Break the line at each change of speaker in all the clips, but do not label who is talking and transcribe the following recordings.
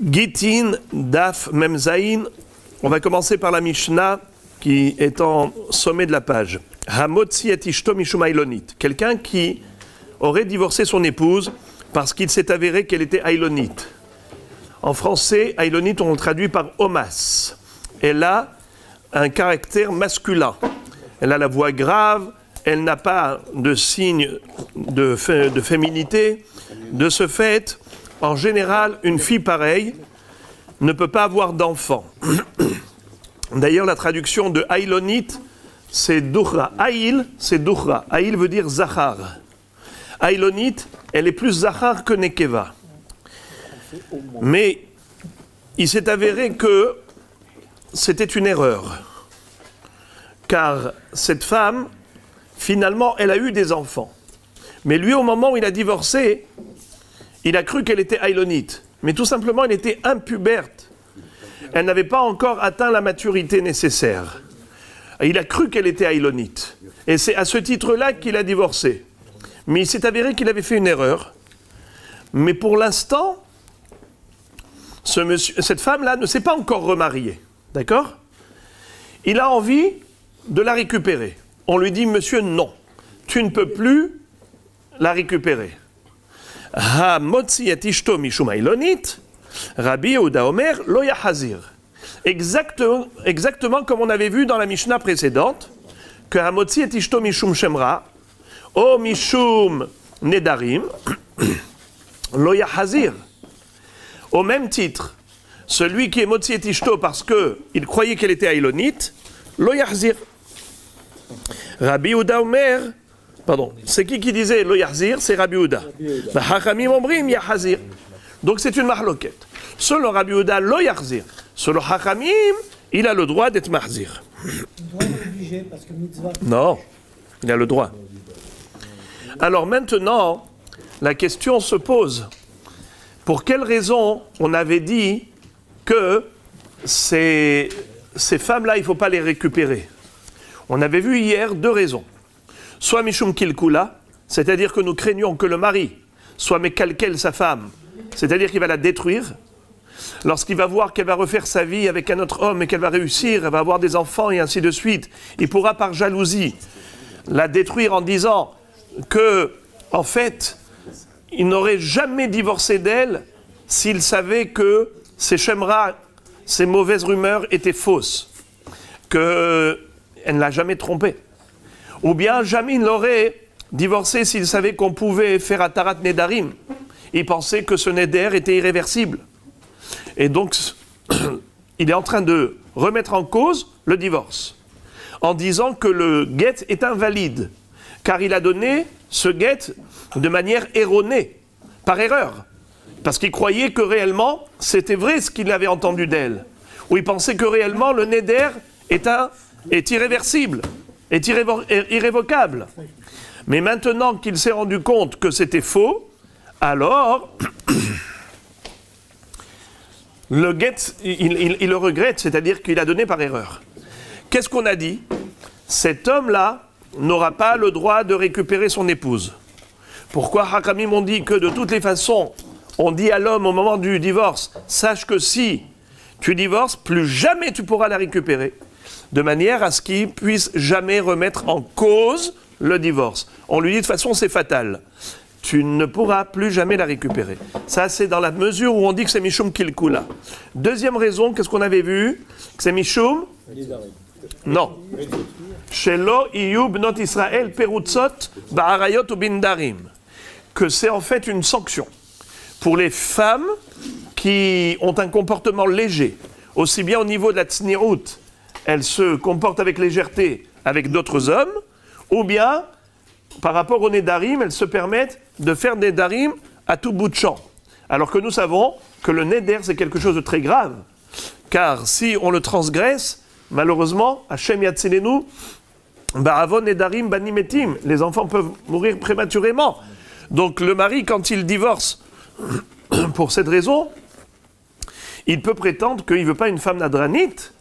Gitin, Daf, Memzaïn. On va commencer par la Mishnah qui est en sommet de la page. Hamotzi et ishto mishum ailonit. Quelqu'un qui aurait divorcé son épouse parce qu'il s'est avéré qu'elle était ailonite. En français, ailonite, on le traduit par omas. Elle a un caractère masculin. Elle a la voix grave, elle n'a pas de signe de féminité. De ce fait, en général, une fille pareille ne peut pas avoir d'enfant. D'ailleurs, la traduction de ailonite, c'est dukhra. Aïl, c'est dukhra. Aïl veut dire zachar. Ailonite, elle est plus zachar que nekeva. Mais il s'est avéré que c'était une erreur. Car cette femme, finalement, elle a eu des enfants. Mais lui, au moment où il a divorcé, il a cru qu'elle était ailonite. Mais tout simplement, elle était impuberte. Elle n'avait pas encore atteint la maturité nécessaire. Il a cru qu'elle était ailonite. Et c'est à ce titre-là qu'il a divorcé. Mais il s'est avéré qu'il avait fait une erreur. Mais pour l'instant, cette femme-là ne s'est pas encore remariée. D'accord ? Il a envie de la récupérer. On lui dit, monsieur, non, tu ne peux plus la récupérer. Ha motzi et ishto mishum ailonit, Rabbi Yehuda Omer lo yahazir. Exactement comme on avait vu dans la Mishnah précédente, que ha motzi et ishto mishum shemra, o mishum nedarim, lo yahazir. Au même titre, celui qui est motzi et ishto parce qu'il croyait qu'elle était ailonite, lo yahazir. Rabbi Yehuda Omer, pardon, c'est qui disait lo yahzir? C'est Rabbi Yehuda. Hachamim omrim yahazir. Donc c'est une mahloket. Selon Rabbi Yehuda, lo yahzir. Selon Hachamim, il a le droit d'être mahzir. Non, il a le droit. Alors maintenant, la question se pose. Pour quelle raison on avait dit que ces femmes-là, il ne faut pas les récupérer? On avait vu hier deux raisons. Soit Mishum Kilkula, c'est-à-dire que nous craignons que le mari soit Mekalkel sa femme, c'est-à-dire qu'il va la détruire. Lorsqu'il va voir qu'elle va refaire sa vie avec un autre homme et qu'elle va réussir, elle va avoir des enfants et ainsi de suite, il pourra par jalousie la détruire en disant que, en fait, il n'aurait jamais divorcé d'elle s'il savait que ses shemra, ces mauvaises rumeurs étaient fausses, qu'elle ne l'a jamais trompée. Ou bien jamais il n'aurait divorcé s'il savait qu'on pouvait faire Atarat Nedarim. Il pensait que ce Neder était irréversible. Et donc, il est en train de remettre en cause le divorce, en disant que le get est invalide, car il a donné ce get de manière erronée, par erreur, parce qu'il croyait que réellement, c'était vrai ce qu'il avait entendu d'elle, ou il pensait que réellement le Neder est irréversible. Est irrévocable. Mais maintenant qu'il s'est rendu compte que c'était faux, alors le get, il le regrette, c'est-à-dire qu'il a donné par erreur. Qu'est-ce qu'on a dit? Cet homme-là n'aura pas le droit de récupérer son épouse. Pourquoi Hakamim ont dit que de toutes les façons, on dit à l'homme au moment du divorce, sache que si tu divorces, plus jamais tu pourras la récupérer. De manière à ce qu'il puisse jamais remettre en cause le divorce. On lui dit de toute façon c'est fatal. Tu ne pourras plus jamais la récupérer. Ça c'est dans la mesure où on dit que c'est Mishum Kilkula. Deuxième raison, qu'est-ce qu'on avait vu? Que c'est Mishum? Non. Shelo iyu bnot Israël perutzot ba'arayot ou bindarim. Que c'est en fait une sanction pour les femmes qui ont un comportement léger, aussi bien au niveau de la tzni'ut, elles se comportent avec légèreté avec d'autres hommes, ou bien, par rapport au Nédarim, elles se permettent de faire des Nédarim à tout bout de champ. Alors que nous savons que le Néder, c'est quelque chose de très grave, car si on le transgresse, malheureusement, Hachem Yatzilenu, Ba'avon Nédarim Banimetim, les enfants peuvent mourir prématurément. Donc le mari, quand il divorce, pour cette raison, il peut prétendre qu'il ne veut pas une femme nadranite.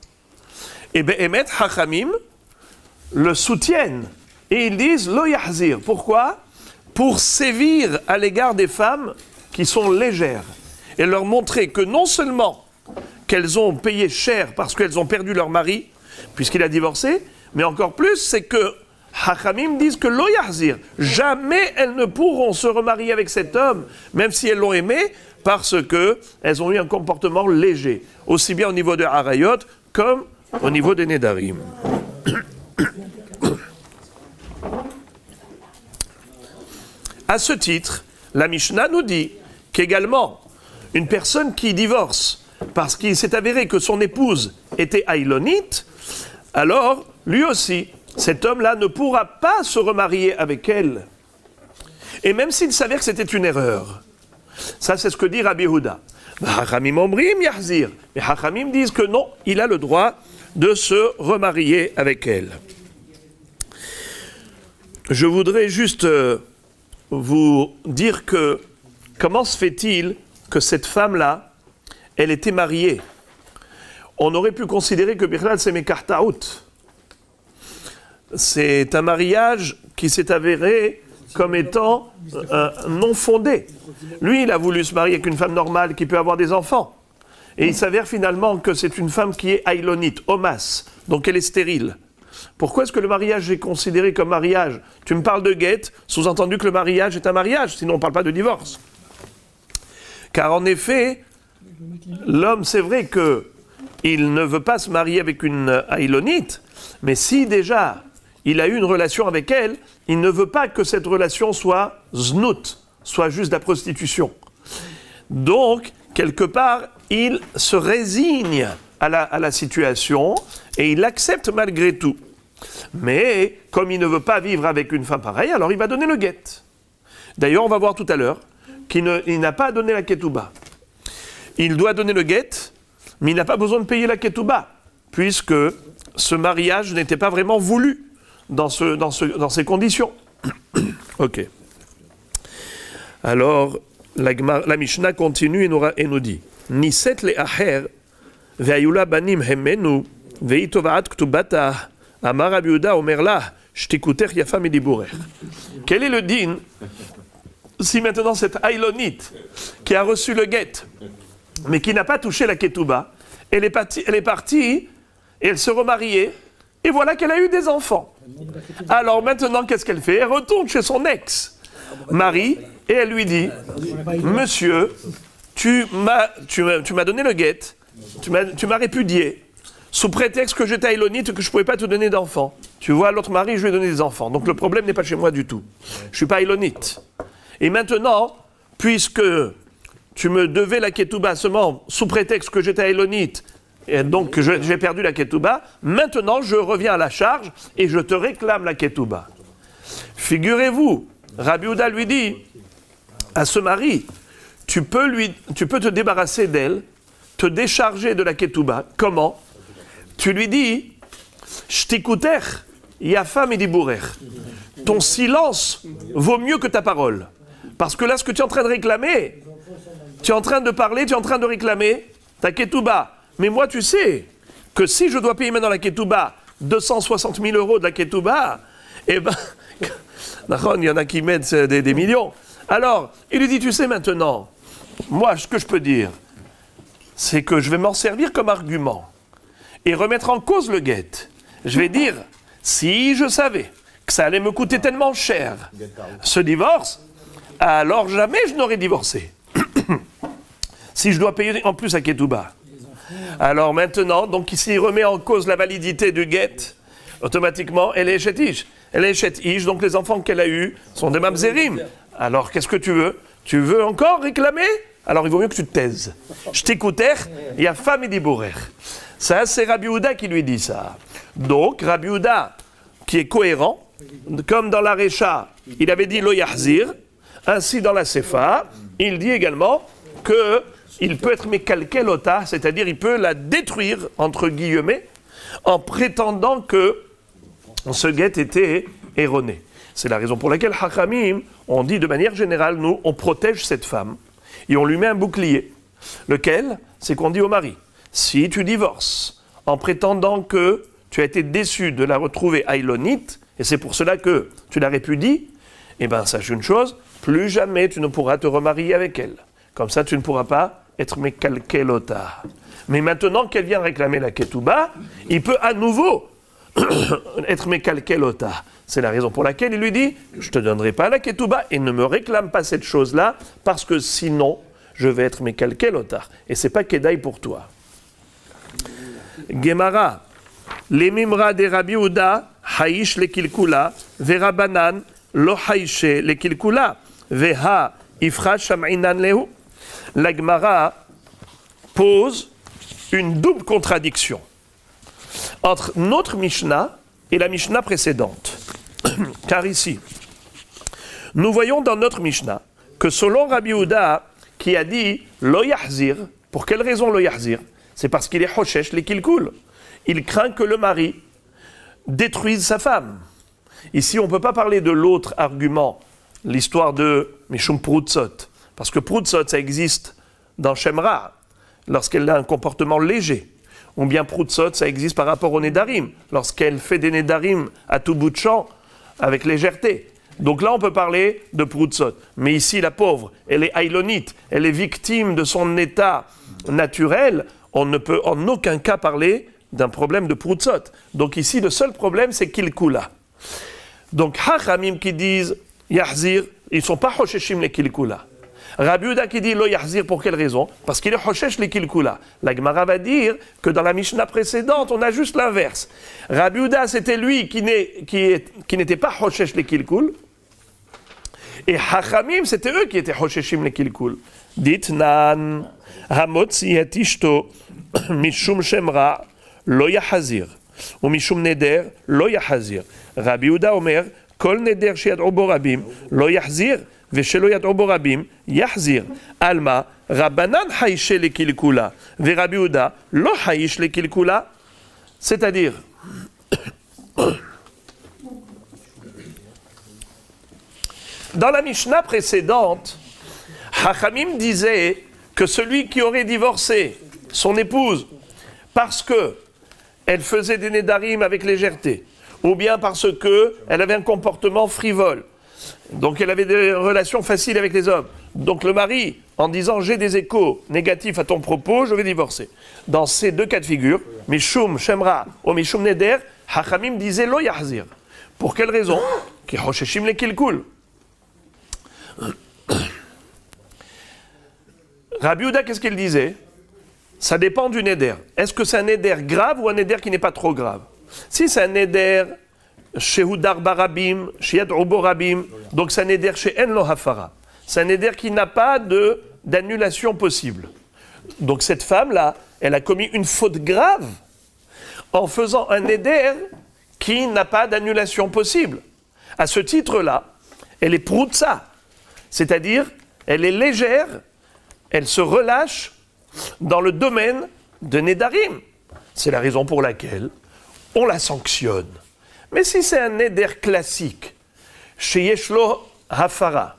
Et Be'emet Hachamim le soutiennent. Et ils disent Lo Yahzir. Pourquoi? Pour sévir à l'égard des femmes qui sont légères. et leur montrer que non seulement qu'elles ont payé cher parce qu'elles ont perdu leur mari, puisqu'il a divorcé, mais encore plus, c'est que Hachamim disent que lo yahzir, jamais elles ne pourront se remarier avec cet homme, même si elles l'ont aimé, parce qu'elles ont eu un comportement léger, aussi bien au niveau de Harayot comme au niveau des Nedarim. À ce titre, la Mishnah nous dit qu'également, une personne qui divorce parce qu'il s'est avéré que son épouse était aïlonite, alors, lui aussi, cet homme-là ne pourra pas se remarier avec elle. Et même s'il s'avère que c'était une erreur. Ça, c'est ce que dit Rabbi Yehuda. Hachamim omrim yahzir. Mais Hachamim disent que non, il a le droit de se remarier avec elle. Je voudrais juste vous dire que comment se fait-il que cette femme-là, elle était mariée? On aurait pu considérer que Birlad c'est Mekartaout. C'est un mariage qui s'est avéré comme étant non fondé. Lui, il a voulu se marier avec une femme normale qui peut avoir des enfants. Et il s'avère finalement que c'est une femme qui est aïlonite, omas, donc elle est stérile. Pourquoi est-ce que le mariage est considéré comme mariage? Tu me parles de guette, sous-entendu que le mariage est un mariage, sinon on ne parle pas de divorce. Car en effet, l'homme, c'est vrai qu'il ne veut pas se marier avec une aïlonite, mais si déjà il a eu une relation avec elle, il ne veut pas que cette relation soit znout, soit juste de la prostitution. Donc, quelque part, il se résigne à la situation et il l'accepte malgré tout. Mais, comme il ne veut pas vivre avec une femme pareille, alors il va donner le guet. D'ailleurs, on va voir tout à l'heure qu'il n'a pas donné la ketouba. Il doit donner le guet, mais il n'a pas besoin de payer la ketouba, puisque ce mariage n'était pas vraiment voulu dans ces conditions. Ok. Alors, la Mishnah continue et nous dit Niset le aher ve'ayula banim hemenu ve'itovaat ktubata amar Rabbi Yehuda omer lah shtikuter yafa midiburer. Quel est le din si maintenant cette aïlonite qui a reçu le guet mais qui n'a pas touché la ketouba, elle est partie et elle se remariait, et voilà qu'elle a eu des enfants. Alors maintenant, qu'est-ce qu'elle fait? Elle retourne chez son ex-mari, et elle lui dit, monsieur, tu m'as donné le guet, tu m'as répudié, sous prétexte que j'étais aïlonite et que je ne pouvais pas te donner d'enfants. Tu vois, l'autre mari, je lui ai donné des enfants. Donc le problème n'est pas chez moi du tout. Je ne suis pas aïlonite. Et maintenant, puisque tu me devais la ketouba seulement sous prétexte que j'étais aïlonite, et donc que j'ai perdu la ketouba, maintenant je reviens à la charge et je te réclame la ketouba. Figurez-vous, Rabbi Yehuda lui dit à ce mari, tu peux te débarrasser d'elle, te décharger de la ketouba. Comment? Tu lui dis, Shtikuter, yafa midiburer. Ton silence vaut mieux que ta parole. Parce que là, ce que tu es en train de réclamer, tu es en train de parler, tu es en train de réclamer ta ketouba. Mais moi, tu sais que si je dois payer maintenant la ketouba 260 000 € de la ketouba, eh ben, il y en a qui mettent des millions. Alors, il lui dit, tu sais maintenant, moi, ce que je peux dire, c'est que je vais m'en servir comme argument et remettre en cause le guet. Je vais dire, si je savais que ça allait me coûter tellement cher, ce divorce, alors jamais je n'aurais divorcé. Si je dois payer en plus à ketouba. Alors maintenant, donc ici, il remet en cause la validité du guet. Automatiquement, elle est chétiche. Elle est chétiche, donc les enfants qu'elle a eus sont des mamzerim. Alors, qu'est-ce que tu veux? Tu veux encore réclamer? Alors, il vaut mieux que tu te taises. Je t'écoutais, il y a femme et dibourer. Ça, c'est Rabbi Yehuda qui lui dit ça. Donc, Rabbi Yehuda, qui est cohérent, comme dans la Récha, il avait dit lo yahzir, ainsi dans la Sefa, il dit également qu'il peut être mekalkel ota, c'est-à-dire il peut la détruire, entre guillemets, en prétendant que ce guet était erroné. C'est la raison pour laquelle Hachamim, on dit de manière générale, nous, on protège cette femme et on lui met un bouclier. Lequel? C'est qu'on dit au mari, si tu divorces en prétendant que tu as été déçu de la retrouver aïlonite, et c'est pour cela que tu la répudies, eh bien sache une chose, plus jamais tu ne pourras te remarier avec elle. Comme ça, tu ne pourras pas être mekalkelota. Mais maintenant qu'elle vient réclamer la ketouba, il peut à nouveau être mekalkelota. C'est la raison pour laquelle il lui dit, je ne te donnerai pas la ketouba et ne me réclame pas cette chose-là, parce que sinon, je vais être mekalkelota. Et c'est pas kedaï pour toi. Gemara, les mimra de Rabbi Uda, haïsh le kilkula, verabanan, lo haïche le kilkula, veha ifra sham'inan lehu. La Gemara pose une double contradiction entre notre Mishnah et la Mishnah précédente. Car ici, nous voyons dans notre Mishnah que selon Rabbi Uda, qui a dit lo yahzir, pour quelle raison lo yahzir? C'est parce qu'il est hoshesh les kilkul. Il craint que le mari détruise sa femme. Ici, on ne peut pas parler de l'autre argument, l'histoire de Mishum Proutsot, parce que Proutsot, ça existe dans Shemra, lorsqu'elle a un comportement léger. Ou bien Proutsot, ça existe par rapport au Nédarim, lorsqu'elle fait des Nédarim à tout bout de champ, avec légèreté. Donc là, on peut parler de Proutsot. Mais ici, la pauvre, elle est aïlonite, elle est victime de son état naturel. On ne peut en aucun cas parler d'un problème de Proutsot. Donc ici, le seul problème, c'est Kilkula. Donc, Hachamim qui disent Yahzir, ils ne sont pas Hosheshim les Kilkula. Rabbi Uda qui dit Lo Yahzir, pour quelle raison? Parce qu'il est Hoshesh les Kilkula. La Gemara va dire que dans la Mishnah précédente, on a juste l'inverse. Rabbi Uda, c'était lui qui n'était pas Hoshesh les Kilkul. Et Hachamim, c'était eux qui étaient Hosheshim les Kilkul. Dit Nan, Hamotzi et Ishto, Mishum Shemra, Lo Yahzir. Ou Mishum Neder, Lo Yahzir. Rabbi Uda Omer, Kol Neder Shiad'u Bo Rabim, Lo Yahzir. ושלא ידעו בו רבים, יחזיר. עלמא, רבנן חיישה לקלקולה, ורבי יהודה לא חייש לקלקולה. C'est-à-dire, dans la Mishnah précédente, Hachamim disait que celui qui aurait divorcé son épouse parce que elle faisait des nédarim avec légèreté, ou bien parce qu'elle avait un comportement frivole, donc elle avait des relations faciles avec les hommes. Donc le mari, en disant j'ai des échos négatifs à ton propos, je vais divorcer. Dans ces deux cas de figure, Mishum Shemra ou Mishum Neder, Hachamim disait Lo Yahzir. Pour quelle raison? Ki Hosheshim le Kilkul. Rabbi Uda, qu'est-ce qu'il disait? Ça dépend du Neder. Est-ce que c'est un Neder grave ou un Neder qui n'est pas trop grave? Si c'est un Neder Shehudar Barabim, Shiad'u Bo Rabim, donc c'est un Neder chez En Lo Hafara. C'est un Neder qui n'a pas d'annulation possible. Donc cette femme-là, elle a commis une faute grave en faisant un Neder qui n'a pas d'annulation possible. À ce titre-là, elle est Proutsa, c'est-à-dire elle est légère, elle se relâche dans le domaine de Nedarim. C'est la raison pour laquelle on la sanctionne. Mais si c'est un Neder classique, chez Yeshlo Hafara,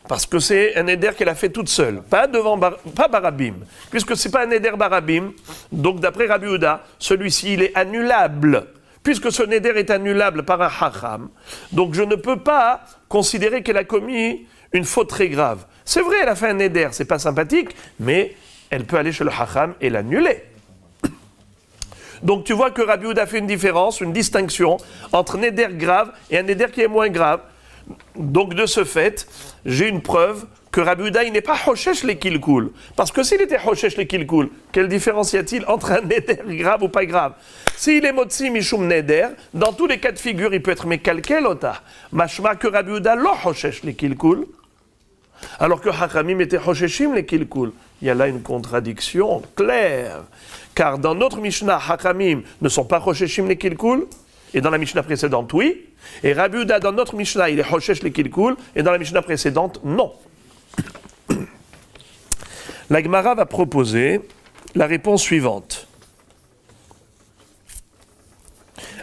parce que c'est un Neder qu'elle a fait toute seule, pas Barabim, puisque ce n'est pas un Neder Barabim, donc d'après Rabbi Uda, celui-ci il est annulable, puisque ce Neder est annulable par un Hacham, donc je ne peux pas considérer qu'elle a commis une faute très grave. C'est vrai, elle a fait un Neder, c'est pas sympathique, mais elle peut aller chez le Hacham et l'annuler. Donc tu vois que Rabbi Uda fait une différence, une distinction entre Neder grave et un Neder qui est moins grave. Donc de ce fait, j'ai une preuve que Rabbi Uda il n'est pas Hoshesh les Kilkul. Parce que s'il était Hoshesh les Kilkul, quelle différence y a-t-il entre un Neder grave ou pas grave? S'il est Motzi Mishum Neder, dans tous les cas de figure, il peut être Mekalkelota. Mashma que Rabbi Uda lo Hoshesh les Kilkul, alors que Hachamim était Hosheshim les Kilkul. Il y a là une contradiction claire. Car dans notre Mishnah, Hachamim ne sont pas Hosheshim les Kilkul, et dans la Mishnah précédente, oui. Et Rabbi Uda, dans notre Mishnah, il est Hoshesh les Kilkul, et dans la Mishnah précédente, non. La Gemara va proposer la réponse suivante.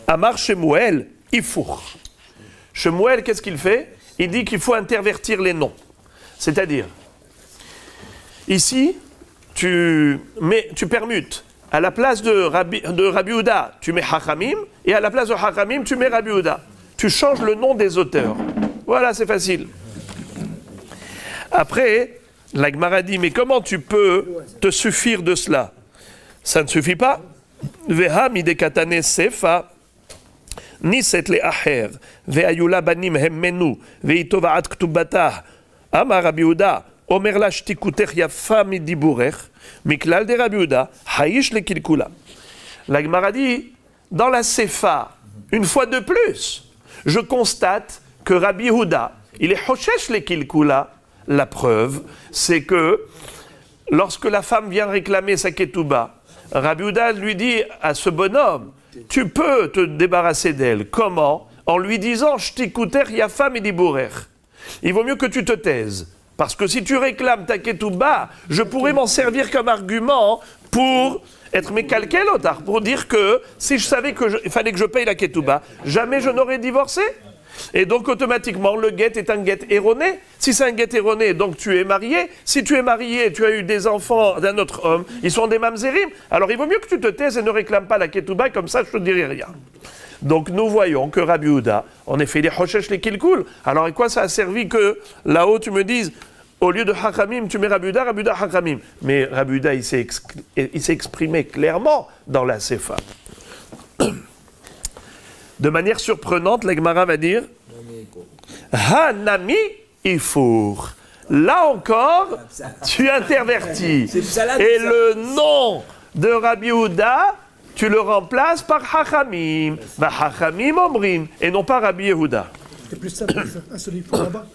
Amar Shemuel, Ifour. Shemuel, qu'est-ce qu'il fait? Il dit qu'il faut intervertir les noms. C'est-à-dire, ici, tu permutes. À la place de Rabbi Uda, tu mets Hachamim, et à la place de Hachamim, tu mets Rabbi Uda. Tu changes le nom des auteurs. Voilà, c'est facile. Après, La Gemara dit, mais comment tu peux te suffire de cela? Ça ne suffit pas. Veha midekatane sefa niset le acher veayula banim hemmenu veitovaat ktubatah amar Rabbi Yehuda omer la shtikutech yafa midiburech miklal de Rabbi Yehuda haish le kilkula. La Gemara dit, dans la sefa, une fois de plus, je constate que Rabbi Yehuda, il est hoshesh le kilkula. La preuve, c'est que lorsque la femme vient réclamer sa ketouba, Rabbi Yehuda lui dit à ce bonhomme, tu peux te débarrasser d'elle. Comment? En lui disant, Shtikuter yafa midiburer. Il vaut mieux que tu te taises. Parce que si tu réclames ta ketouba, je pourrais m'en servir comme argument pour être mécalqué l'otard, pour dire que si je savais qu'il fallait que je paye la ketouba, jamais je n'aurais divorcé. Et donc automatiquement, le guet est un guet erroné. Si c'est un guet erroné, donc tu es marié. Si tu es marié, tu as eu des enfants d'un autre homme, ils sont des mamzerim. Alors il vaut mieux que tu te taises et ne réclames pas la ketouba, comme ça je ne te dirai rien. Donc nous voyons que Rabbi Yehuda, en effet, il est hoshesh les kilkul. Alors à quoi ça a servi que là-haut tu me dises, au lieu de Hachamim, tu mets Rabbi Yehuda, Hachamim. Mais Rabbi Yehuda, il s'est exprimé clairement dans la Sefa. De manière surprenante, la Gemara va dire Hanami Ifour. Là encore, tu intervertis. Et le nom de Rabbi Yehuda, tu le remplaces par Hachamim. Va Hachamim Omrim, et non pas Rabbi Yehuda.
C'est plus simple de faire un seul Ifour là-bas.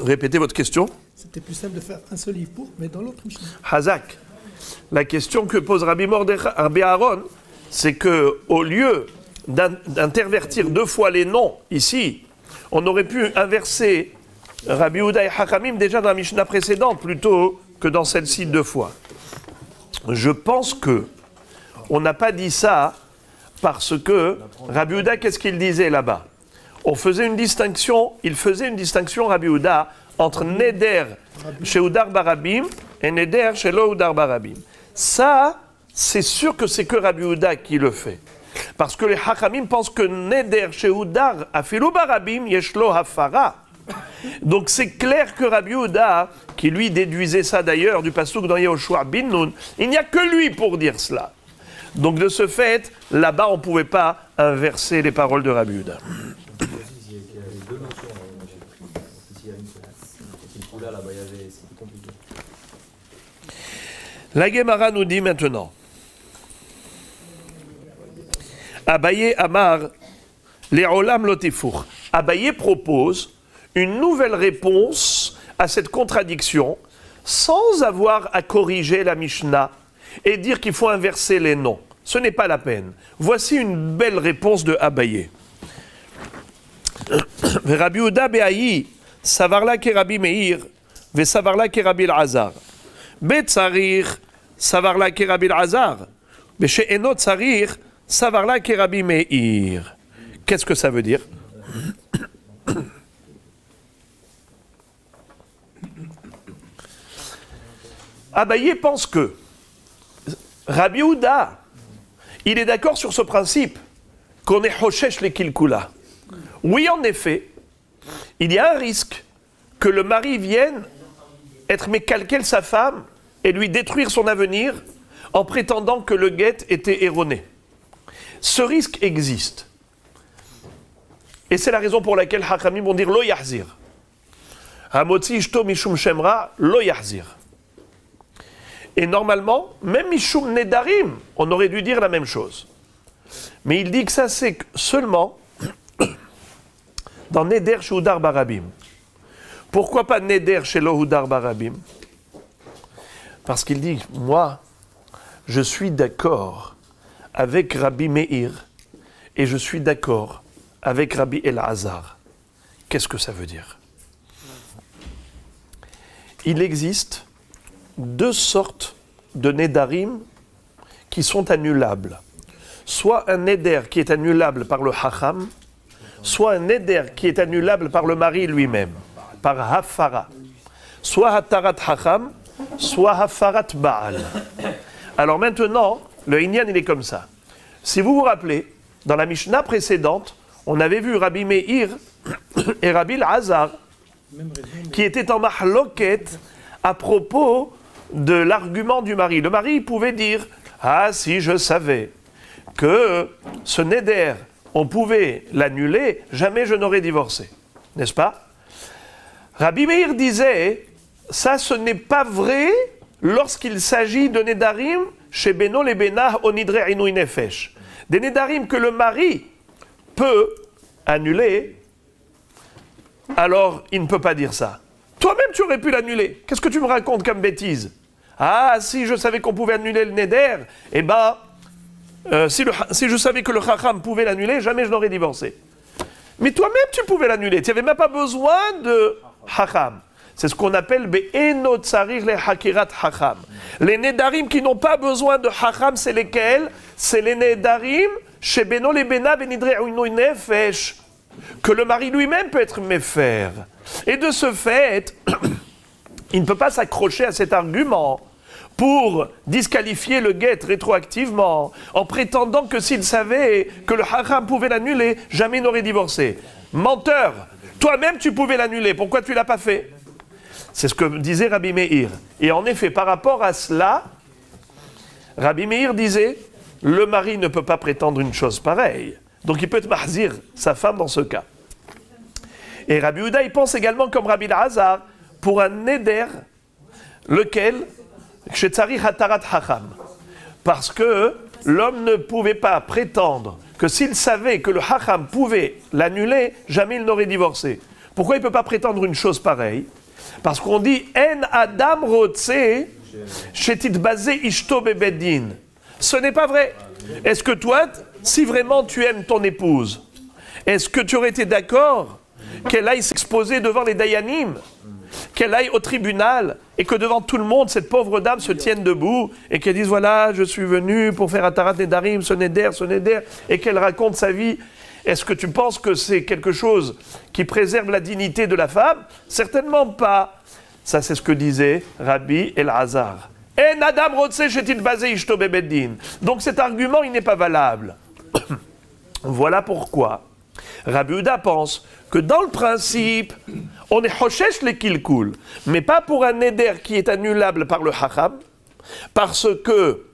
Répétez votre question.
C'était plus simple de faire un seul Ifour, mais dans l'autre Mishnah.
Hazak. La question que pose Rabbi Aaron, c'est que au lieu d'intervertir deux fois les noms ici, on aurait pu inverser Rabbi Yehuda et Hachamim déjà dans la Mishnah précédente plutôt que dans celle-ci deux fois. Je pense que on n'a pas dit ça parce que Rabbi Yehuda, qu'est-ce qu'il disait là-bas? On faisait une distinction, il faisait une distinction Rabbi Yehuda entre Neder chez Udar Barabim et Neder chez Lo Udar Barabim. Ça, c'est sûr que c'est que Rabbi Yehuda qui le fait. Parce que les Hachamim pensent que Neder chez Udar Afilu Barabim Yeshlo Hafara. Donc c'est clair que Rabbi Yehuda, qui lui déduisait ça d'ailleurs du pasuk dans Yehoshua bin Nun, il n'y a que lui pour dire cela. Donc de ce fait, là-bas on ne pouvait pas inverser les paroles de Rabbi Yehuda. La Gemara nous dit maintenant, Abaye Amar, les Olam Lotifour. Abaye propose une nouvelle réponse à cette contradiction sans avoir à corriger la Mishnah et dire qu'il faut inverser les noms. Ce n'est pas la peine. Voici une belle réponse de Abaye. Rabbi Yehuda be'ayi, savarla ke Rabbi Meir, ve savarla ke Rabbi Elazar. Betzarir, savarla ke Rabbi Elazar. Mais chez Enot Tzarir, savarla ke Rabbi Meir. Qu'est-ce que ça veut dire? Abaye pense que Rabbi Yehuda, il est d'accord sur ce principe qu'on est hoshesh le kilkula. Oui, en effet, il y a un risque que le mari vienne être mécalquel sa femme et lui détruire son avenir en prétendant que le guet était erroné. Ce risque existe. Et c'est la raison pour laquelle Hachamim vont dire lo yahzir. Hamotzi ishto mishum shemra lo yahzir. Et normalement, même mishum nedarim, on aurait dû dire la même chose. Mais il dit que ça c'est seulement dans Neder chez Udar Barabim. Pourquoi pas Neder chez Lo Udar Barabim? Parce qu'il dit, moi, je suis d'accord avec Rabbi Meir et je suis d'accord avec Rabbi Elazar. Qu'est-ce que ça veut dire? Il existe deux sortes de Nedarim qui sont annulables. Soit un Neder qui est annulable par le Hacham, soit un Neder qui est annulable par le mari lui-même, par Hafara. Soit Hatarat Hacham, soit Hafarat Baal. Alors maintenant, le Inyan il est comme ça. Si vous vous rappelez, dans la Mishnah précédente, on avait vu Rabbi Meir et Rabbi Elazar qui étaient en mahloket à propos de l'argument du mari. Le mari pouvait dire « Ah, si je savais que ce neder, on pouvait l'annuler, jamais je n'aurais divorcé. » N'est-ce pas? Rabbi Meir disait « Ça, ce n'est pas vrai lorsqu'il s'agit de nedarim chez Beno les Benah onidre inouï nefesh. » Des nedarim que le mari peut annuler, alors il ne peut pas dire ça. Toi-même, tu aurais pu l'annuler. Qu'est-ce que tu me racontes comme bêtise? Ah, si je savais qu'on pouvait annuler le neder, eh ben, si je savais que le chacham pouvait l'annuler, jamais je n'aurais divorcé. Mais toi-même, tu pouvais l'annuler. Tu n'avais même pas besoin de chacham. C'est ce qu'on appelle be'enot tsarir le hakirat chacham. Les nedarim qui n'ont pas besoin de chacham, c'est lesquels? C'est les nedarim chez Beno les Bena benidre inouï nefesh, que le mari lui-même peut être méfer. Et de ce fait, il ne peut pas s'accrocher à cet argument pour disqualifier le guet rétroactivement, en prétendant que s'il savait que le haram pouvait l'annuler, jamais il n'aurait divorcé. Menteur! Toi-même tu pouvais l'annuler, pourquoi tu ne l'as pas fait? C'est ce que disait Rabbi Meir. Et en effet, par rapport à cela, Rabbi Meir disait, le mari ne peut pas prétendre une chose pareille. Donc il peut te mahzir sa femme dans ce cas. Et Rabbi Yehuda, il pense également comme Rabbi Elazar, pour un neder, lequel, shetzari hatarat hacham. Parce que l'homme ne pouvait pas prétendre que s'il savait que le hacham pouvait l'annuler, jamais il n'aurait divorcé. Pourquoi il ne peut pas prétendre une chose pareille? Parce qu'on dit en adam rotse shetit basé ishto bebeddin. Ce n'est pas vrai. Est-ce que toi, si vraiment tu aimes ton épouse, est-ce que tu aurais été d'accord qu'elle aille s'exposer devant les dayanim, qu'elle aille au tribunal, et que devant tout le monde, cette pauvre dame se tienne debout, et qu'elle dise, voilà, je suis venu pour faire Atarat Nedarim, ce neder, et qu'elle raconte sa vie? Est-ce que tu penses que c'est quelque chose qui préserve la dignité de la femme? Certainement pas. Ça, c'est ce que disait Rabbi Elazar. Donc cet argument, il n'est pas valable. Voilà pourquoi Rabbi Yehuda pense que dans le principe, on est hoshesh le kilkul, mais pas pour un neder qui est annulable par le hacham, parce que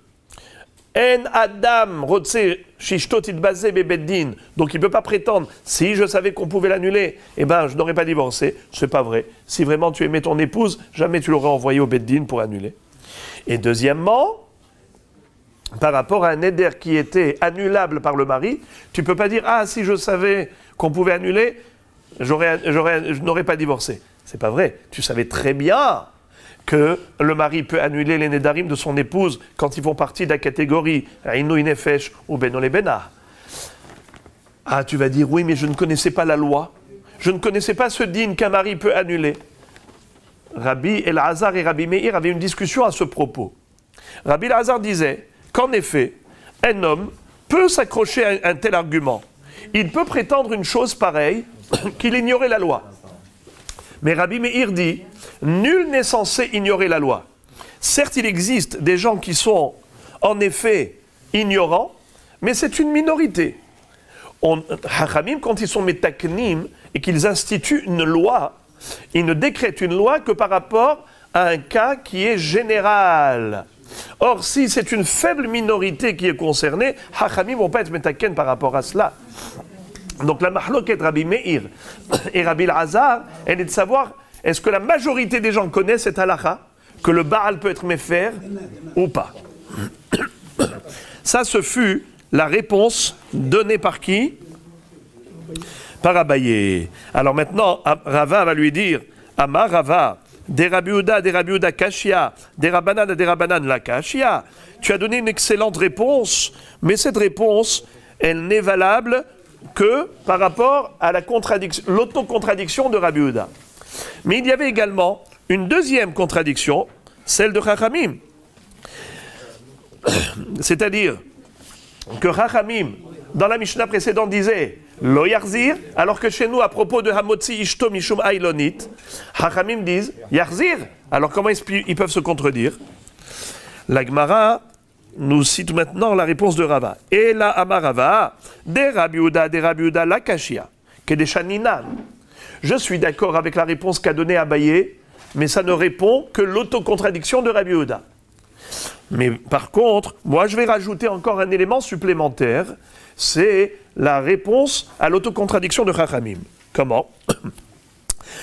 en adam rotse shishtot itbazé bebeddin, donc il ne peut pas prétendre, si je savais qu'on pouvait l'annuler, eh ben je n'aurais pas divorcé. C'est pas vrai. Si vraiment tu aimais ton épouse, jamais tu l'aurais envoyé au beddin pour annuler. Et deuxièmement, par rapport à un neder qui était annulable par le mari, tu ne peux pas dire « Ah, si je savais qu'on pouvait annuler, je n'aurais pas divorcé. » C'est pas vrai. Tu savais très bien que le mari peut annuler les nedarim de son épouse quand ils font partie de la catégorie « Inouï nefesh » ou « Beno le Benah ». Ah, tu vas dire « Oui, mais je ne connaissais pas la loi. Je ne connaissais pas ce din qu'un mari peut annuler. » Rabbi Elazar et Rabbi Meir avaient une discussion à ce propos. Rabbi Elazar disait qu'en effet, un homme peut s'accrocher à un tel argument. Il peut prétendre une chose pareille, qu'il ignorait la loi. Mais Rabbi Meir dit, nul n'est censé ignorer la loi. Certes, il existe des gens qui sont en effet ignorants, mais c'est une minorité. Hachamim, quand ils sont métaknim et qu'ils instituent une loi, ils ne décrètent une loi que par rapport à un cas qui est général. Or, si c'est une faible minorité qui est concernée, Hachamim ne vont pas être métaken par rapport à cela. Donc la mahloket Rabbi Meir et Rabbi Elazar, elle est de savoir, est-ce que la majorité des gens connaissent cette halakha, que le Baal peut être méfer ou pas? Ça, ce fut la réponse donnée par qui? Par Abaye. Alors maintenant, Rava va lui dire, Amar Rava, des Rabbi Yehuda Kashia, des Rabbanan la Kashia. Tu as donné une excellente réponse, mais cette réponse, elle n'est valable que par rapport à l'autocontradiction de Rabbi Yehuda. Mais il y avait également une deuxième contradiction, celle de Chachamim. C'est-à-dire que Chachamim, dans la Mishnah précédente, disait Lo Yarzir, alors que chez nous, à propos de Hamotzi Ishto Mishum Ailonit, Chachamim disent Yarzir. Alors comment ils peuvent se contredire? La Gemara nous cite maintenant la réponse de Rava. Et la Amarava, des Rabiuda, la Kashia, Kedeshaninan. Je suis d'accord avec la réponse qu'a donnée Abaye, mais ça ne répond que l'autocontradiction de Rabbi Yehuda. Mais par contre, moi je vais rajouter encore un élément supplémentaire, c'est la réponse à l'autocontradiction de Chachamim. Comment?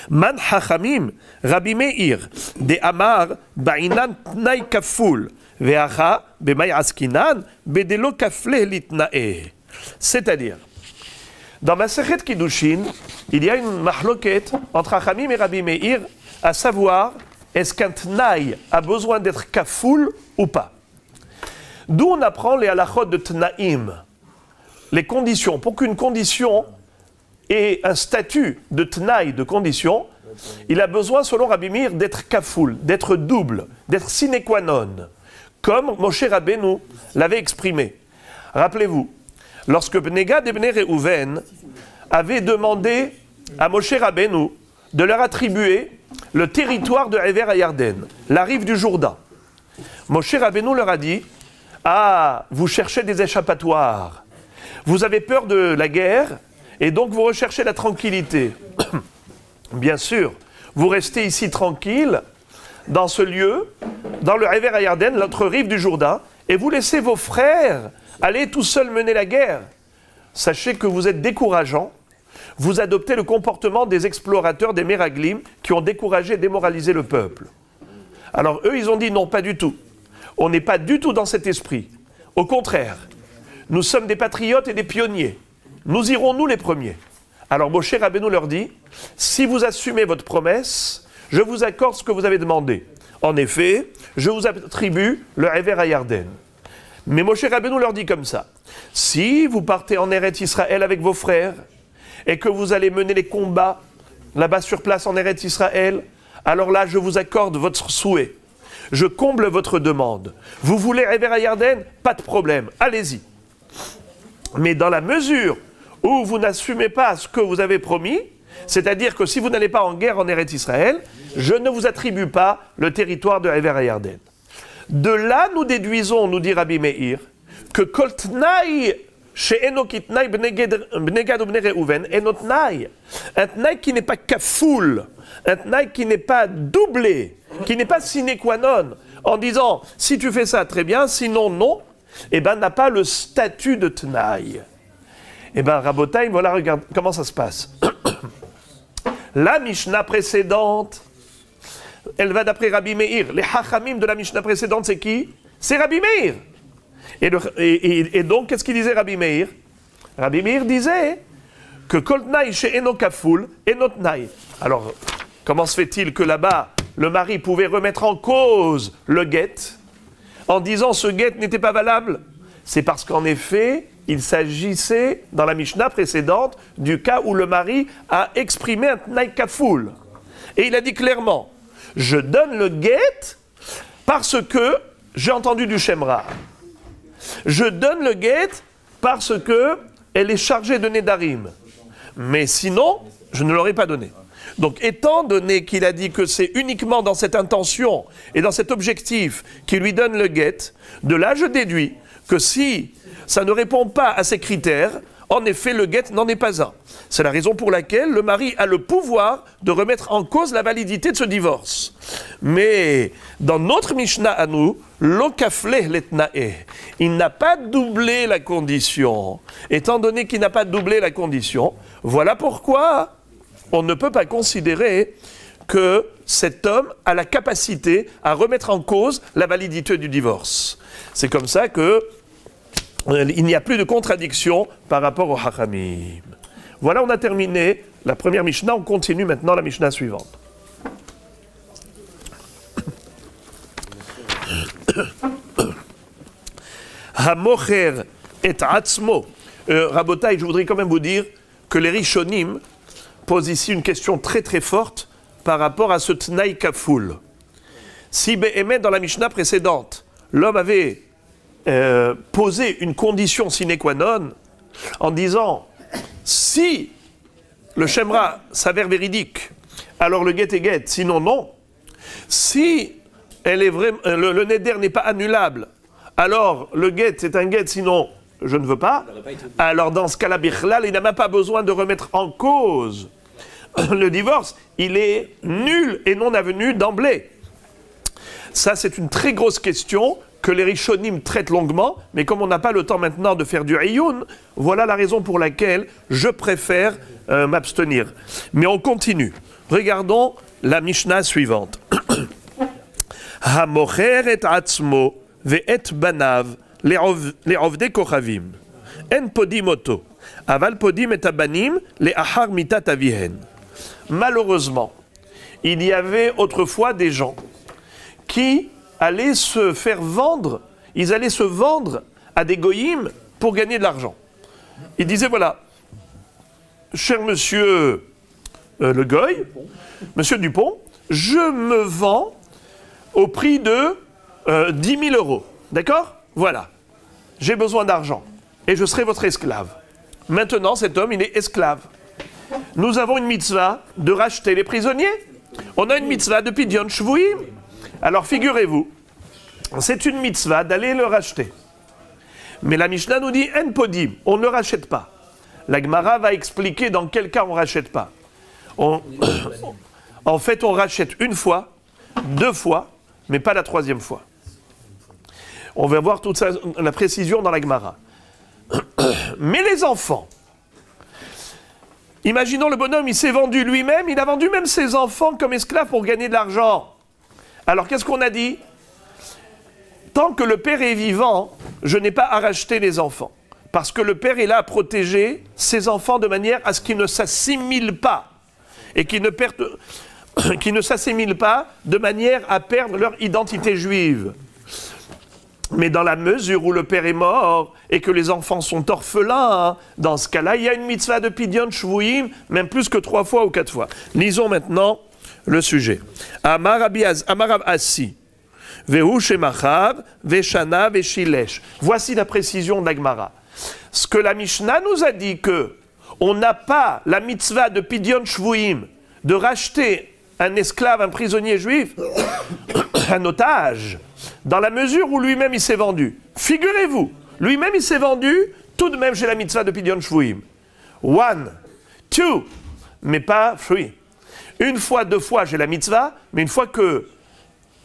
Man Chachamim, Rabbi Meir, de Amar, Ba'inan Tnai Kaful, Ve'acha, B'may Askinan, Bedelo Kafle Litnae. C'est-à-dire, dans Masechet Kiddushin, il y a une mahloket entre Chachamim et Rabbi Meir, à savoir, est-ce qu'un Tnaï a besoin d'être kafoul ou pas? D'où on apprend les halachot de Tnaïm, les conditions. Pour qu'une condition ait un statut de Tnaï, de condition, il a besoin, selon Rabbi Meir, d'être kafoul, d'être double, d'être sine qua non, comme Moshe Rabbeinu l'avait exprimé. Rappelez-vous, lorsque Bnei Gad et Bnei Reuven avaient demandé à Moshe Rabbeinu de leur attribuer le territoire de Ever à Yarden, la rive du Jourdain. Moshe Rabbeinu leur a dit: ah, vous cherchez des échappatoires, vous avez peur de la guerre, et donc vous recherchez la tranquillité. Bien sûr, vous restez ici tranquille, dans ce lieu, dans le Ever à Yarden, l'autre rive du Jourdain, et vous laissez vos frères aller tout seuls mener la guerre. Sachez que vous êtes décourageants. Vous adoptez le comportement des explorateurs, des Meraglim, qui ont découragé et démoralisé le peuple. Alors eux, ils ont dit non, pas du tout. On n'est pas du tout dans cet esprit. Au contraire, nous sommes des patriotes et des pionniers. Nous irons, nous, les premiers. Alors Moshe Rabbeinu leur dit, si vous assumez votre promesse, je vous accorde ce que vous avez demandé. En effet, je vous attribue le Ever à Yarden. Mais Moshe Rabbeinu leur dit comme ça, si vous partez en Eretz Israël avec vos frères, et que vous allez mener les combats là-bas sur place en Eretz Israël, alors là, je vous accorde votre souhait. Je comble votre demande. Vous voulez Ever à Yarden? Pas de problème, allez-y. Mais dans la mesure où vous n'assumez pas ce que vous avez promis, c'est-à-dire que si vous n'allez pas en guerre en Eretz Israël, je ne vous attribue pas le territoire de Ever à Yarden. De là, nous déduisons, nous dit Rabbi Meir, que Kol Tnaï chez Enokitnaï Bnegad ou Bnereuven, Enotnaï, un Tnaï qui n'est pas kafoul, un Tnaï qui n'est pas doublé, qui n'est pas sine qua non, en disant si tu fais ça très bien, sinon non, eh ben n'a pas le statut de Tnaï. Eh ben Rabotaï, voilà, regarde comment ça se passe. La Mishnah précédente, elle va d'après Rabbi Meir. Les Hachamim de la Mishnah précédente, c'est qui? C'est Rabbi Meir. Et donc, qu'est-ce qu'il disait Rabbi Meir? Rabbi Meir disait que Kol Tnaï chez Eno Kafoul, Eno Tnaï. Alors, comment se fait-il que là-bas, le mari pouvait remettre en cause le guet en disant ce guet n'était pas valable? C'est parce qu'en effet, il s'agissait, dans la Mishnah précédente, du cas où le mari a exprimé un Tnaï Kafoul. Et il a dit clairement, je donne le guet parce que j'ai entendu du Shemra. Je donne le guet parce que elle est chargée de Nédarim. Mais sinon, je ne l'aurais pas donné. Donc, étant donné qu'il a dit que c'est uniquement dans cette intention et dans cet objectif qu'il lui donne le guet, de là, je déduis que si ça ne répond pas à ces critères, en effet, le guet n'en est pas un. C'est la raison pour laquelle le mari a le pouvoir de remettre en cause la validité de ce divorce. Mais dans notre Mishnah à nous, l'okafleh letnae, il n'a pas doublé la condition. Étant donné qu'il n'a pas doublé la condition, voilà pourquoi on ne peut pas considérer que cet homme a la capacité à remettre en cause la validité du divorce. C'est comme ça que il n'y a plus de contradiction par rapport au Hachamim. Voilà, on a terminé la première Mishnah. On continue maintenant la Mishnah suivante. Hamocher et atzmo. Rabotai, je voudrais quand même vous dire que les Rishonim posent ici une question très très forte par rapport à ce Tnaï Kafoul. Si Behemet, dans la Mishnah précédente, l'homme avait poser une condition sine qua non en disant si le Shemra s'avère véridique, alors le guet est guet, sinon non. Si elle est le neder n'est pas annulable, alors le guet c'est un guet, sinon je ne veux pas. Alors dans ce cas-là, bichlal, il n'a même pas besoin de remettre en cause le divorce. Il est nul et non avenu d'emblée. Ça, c'est une très grosse question que les Rishonim traitent longuement, mais comme on n'a pas le temps maintenant de faire du Iyun, voilà la raison pour laquelle je préfère m'abstenir. Mais on continue. Regardons la Mishnah suivante. Hamocher et atzmo ve'et banav le'ovde kochavim. En podim oto. Aval podim et abanim le'achar mitat avihen. Malheureusement, il y avait autrefois des gens qui allaient se faire vendre, ils allaient se vendre à des goïms pour gagner de l'argent. Ils disaient, voilà, cher monsieur le goy, monsieur Dupont, je me vends au prix de 10 000 euros. D'accord? Voilà. J'ai besoin d'argent. Et je serai votre esclave. Maintenant, cet homme, il est esclave. Nous avons une mitzvah de racheter les prisonniers. On a une mitzvah de pidyon shvuim. Alors figurez-vous, c'est une mitzvah d'aller le racheter. Mais la Mishnah nous dit en podim, on ne rachète pas. La Gemara va expliquer dans quel cas on ne rachète pas. En fait, on rachète une fois, deux fois, mais pas la troisième fois. On va voir toute la précision dans la Gemara. Mais les enfants, imaginons le bonhomme, il s'est vendu lui-même, il a vendu même ses enfants comme esclaves pour gagner de l'argent. Alors qu'est-ce qu'on a dit? Tant que le père est vivant, je n'ai pas à racheter les enfants. Parce que le père est là à protéger ses enfants de manière à ce qu'ils ne s'assimilent pas. Et qu'ils ne s'assimilent pas de manière à perdre leur identité juive. Mais dans la mesure où le père est mort et que les enfants sont orphelins, dans ce cas-là, il y a une mitzvah de pidyon shvuim, même plus que 3 fois ou 4 fois. Lisons maintenant le sujet. Amar Rav Assi, Vehu Shemachar, Veshana, Veshilesh. Voici la précision d'Agmara. Ce que la Mishnah nous a dit que on n'a pas la mitzvah de pidyon shvuim, de racheter un esclave, un prisonnier juif, un otage, dans la mesure où lui-même il s'est vendu. Figurez-vous, lui-même il s'est vendu, tout de même j'ai la mitzvah de pidyon shvuim. 1, 2, mais pas 3. Une fois, 2 fois, j'ai la mitzvah, mais une fois que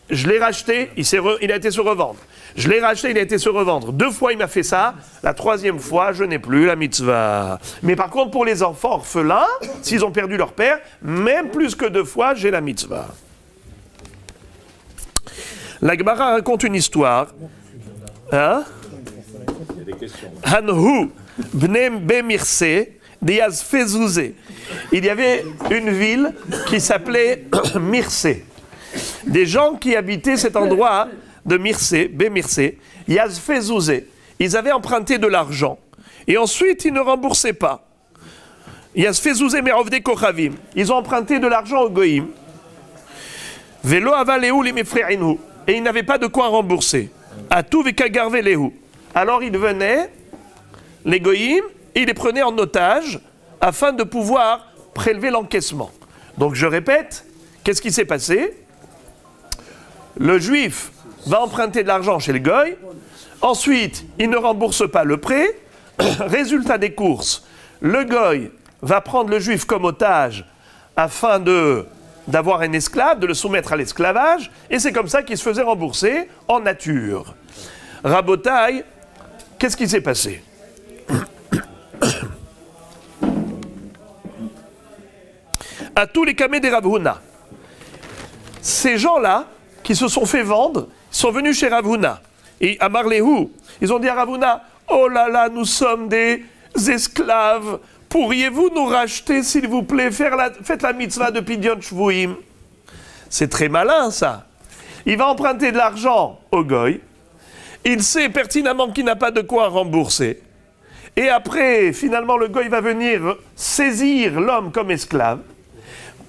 je l'ai racheté, il a été se revendre. Je l'ai racheté, il a été se revendre. 2 fois, il m'a fait ça. La 3e fois, je n'ai plus la mitzvah. Mais par contre, pour les enfants orphelins, s'ils ont perdu leur père, même plus que 2 fois, j'ai la mitzvah. La Gemara raconte une histoire. Hein? Hanhu bnem bemirse diaz fezouzé. Il y avait une ville qui s'appelait Mirsé. Des gens qui habitaient cet endroit de Mirsé, Bémirsé, Yazfezouzé. Ils avaient emprunté de l'argent et ensuite ils ne remboursaient pas. Yazfezouzé merovde kochavim. Ils ont emprunté de l'argent au goïm. Velo avaleu limefreinu. Et ils n'avaient pas de quoi rembourser. Atou vekagarve lehu. Alors ils venaient, les goïm, et ils les prenaient en otage afin de pouvoir prélever l'encaissement. Donc je répète, qu'est-ce qui s'est passé? Le juif va emprunter de l'argent chez le goy, ensuite il ne rembourse pas le prêt, résultat des courses, le goy va prendre le juif comme otage afin d'avoir un esclave, de le soumettre à l'esclavage, et c'est comme ça qu'il se faisait rembourser en nature. Rabotaï, qu'est-ce qui s'est passé? À tous les camés des Rav Huna. Ces gens-là, qui se sont fait vendre, sont venus chez Rav Huna. Et à Marlehu, ils ont dit à Rav Huna, oh là là, nous sommes des esclaves, pourriez-vous nous racheter, s'il vous plaît, faites la mitzvah de pidyon shvuim. C'est très malin, ça. Il va emprunter de l'argent au goy, il sait pertinemment qu'il n'a pas de quoi rembourser, et après, finalement, le goy va venir saisir l'homme comme esclave,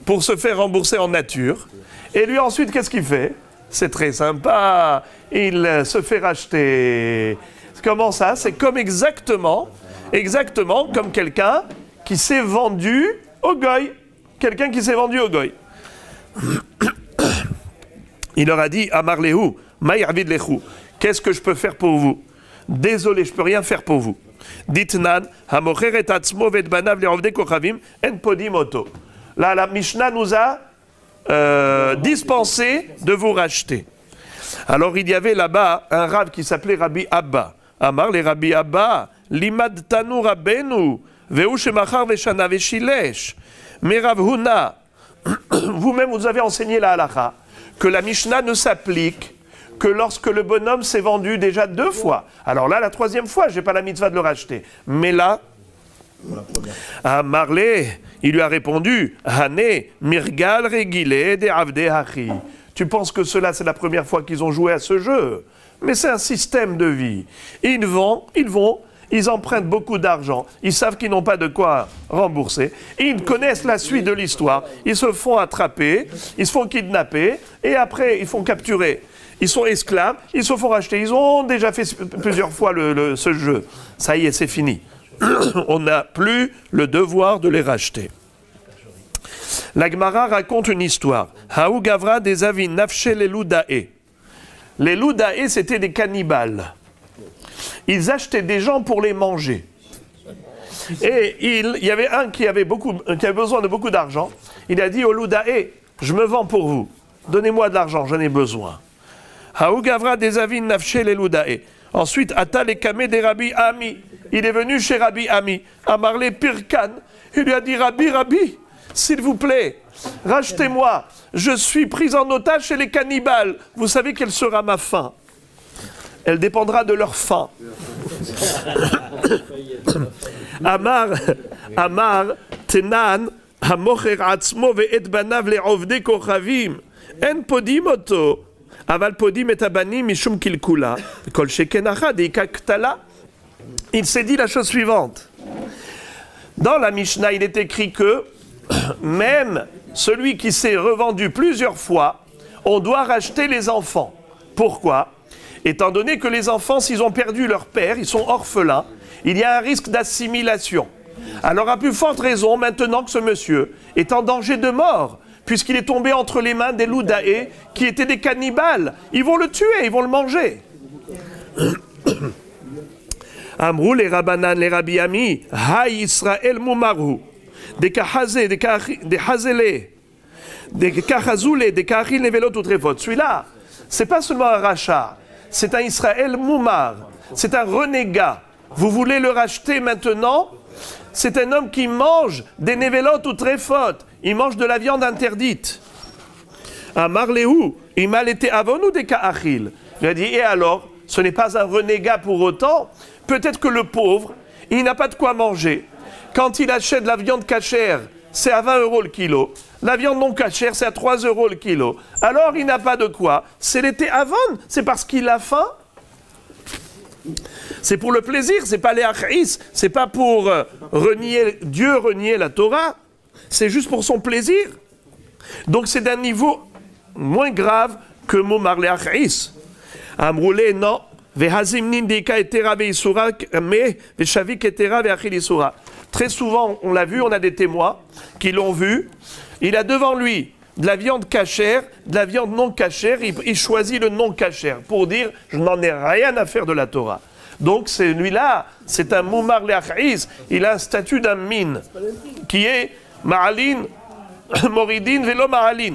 pour se faire rembourser en nature. Et lui ensuite, qu'est-ce qu'il fait? C'est très sympa, il se fait racheter. Comment ça? C'est comme exactement comme quelqu'un qui s'est vendu au goy. Quelqu'un qui s'est vendu au goy. Il leur a dit, Amar lehu, ma'yarvid lehu, qu'est-ce que je peux faire pour vous? Désolé, je ne peux rien faire pour vous. Ditnan, hamocher et atzmo vet banav le'ovdei kochavim, en podim oto. Là, la Mishnah nous a dispensé de vous racheter. Alors, il y avait là-bas un rab qui s'appelait Rabbi Abba. Amar les Rabbi Abba, limad tanu rabbenu, ve'u shemachar ve'shana ve'shilesh. Mais Rav Huna, vous-même, vous avez enseigné la halakha, que la Mishnah ne s'applique que lorsque le bonhomme s'est vendu déjà 2 fois. Alors là, la 3e fois, je n'ai pas la mitzvah de le racheter. Mais là, à Marley, il lui a répondu, Hané, Mirgal Regile de Avde Hachi. Tu penses que cela, c'est la première fois qu'ils ont joué à ce jeu? Mais c'est un système de vie. Ils empruntent beaucoup d'argent, ils savent qu'ils n'ont pas de quoi rembourser, ils connaissent la suite de l'histoire, ils se font attraper, ils se font kidnapper, et après ils font capturer. Ils sont esclaves, ils se font racheter, ils ont déjà fait plusieurs fois ce jeu. Ça y est, c'est fini. On n'a plus le devoir de les racheter. La Gemara raconte une histoire. Haou Gavra des Avin Nafshe les Loudae. Les Loudae, c'était des cannibales. Ils achetaient des gens pour les manger. Et il y avait un qui avait besoin de beaucoup d'argent. Il a dit au Loudae, je me vends pour vous. Donnez-moi de l'argent, j'en ai besoin. Haou Gavra des Avin Nafshe les Loudae. Ensuite, Atal et Kamé des Rabbi Ami. Il est venu chez Rabbi Ami, à Marley Pirkan. Il lui a dit, Rabbi, s'il vous plaît, rachetez-moi. Je suis pris en otage chez les cannibales. Vous savez quelle sera ma fin? Elle dépendra de leur faim. Amar, Tenan, Hamocher Atzmo ve'et banav le'ovdei kochavim. En podim oto. Aval podim et abanim mishum kilkula. Kol sheken achad eika ktala. Il s'est dit la chose suivante. Dans la Mishnah, il est écrit que même celui qui s'est revendu plusieurs fois, on doit racheter les enfants. Pourquoi? Étant donné que les enfants, s'ils ont perdu leur père, ils sont orphelins, il y a un risque d'assimilation. Alors à plus forte raison, maintenant que ce monsieur est en danger de mort, puisqu'il est tombé entre les mains des Loudae, qui étaient des cannibales, ils vont le tuer, ils vont le manger. Amrou les Rabbanan, les Rabbi Ami, Ha Israël Moumarou, des Kahazé, des Hazélé, des Kahazoulé, des Kahil Nevelot ou Trefot. Celui-là, c'est pas seulement un rachat, c'est un Israël Moumar, c'est un renégat. Vous voulez le racheter maintenant? C'est un homme qui mange des Nevelot ou Trefot, il mange de la viande interdite. Amar Léhou, il m'a été avant nous des Kahil. Il a dit, et alors, ce n'est pas un renégat pour autant. Peut-être que le pauvre, il n'a pas de quoi manger. Quand il achète de la viande cachère, c'est à 20 € le kilo. La viande non cachère, c'est à 3 € le kilo. Alors, il n'a pas de quoi. C'est l'été avant, c'est parce qu'il a faim. C'est pour le plaisir, c'est pas les achis, c'est pas pour renier Dieu, renier la Torah. C'est juste pour son plaisir. Donc, c'est d'un niveau moins grave que Momar les achis. Amroulé, non. Très souvent, on l'a vu, on a des témoins qui l'ont vu. Il a devant lui de la viande cachère, de la viande non cachère. Il choisit le non cachère pour dire « je n'en ai rien à faire de la Torah ». Donc celui-là, c'est un Moumar Le'achis. Il a un statut d'un min qui est Ma'alin, Moridin, Velo Ma'alin.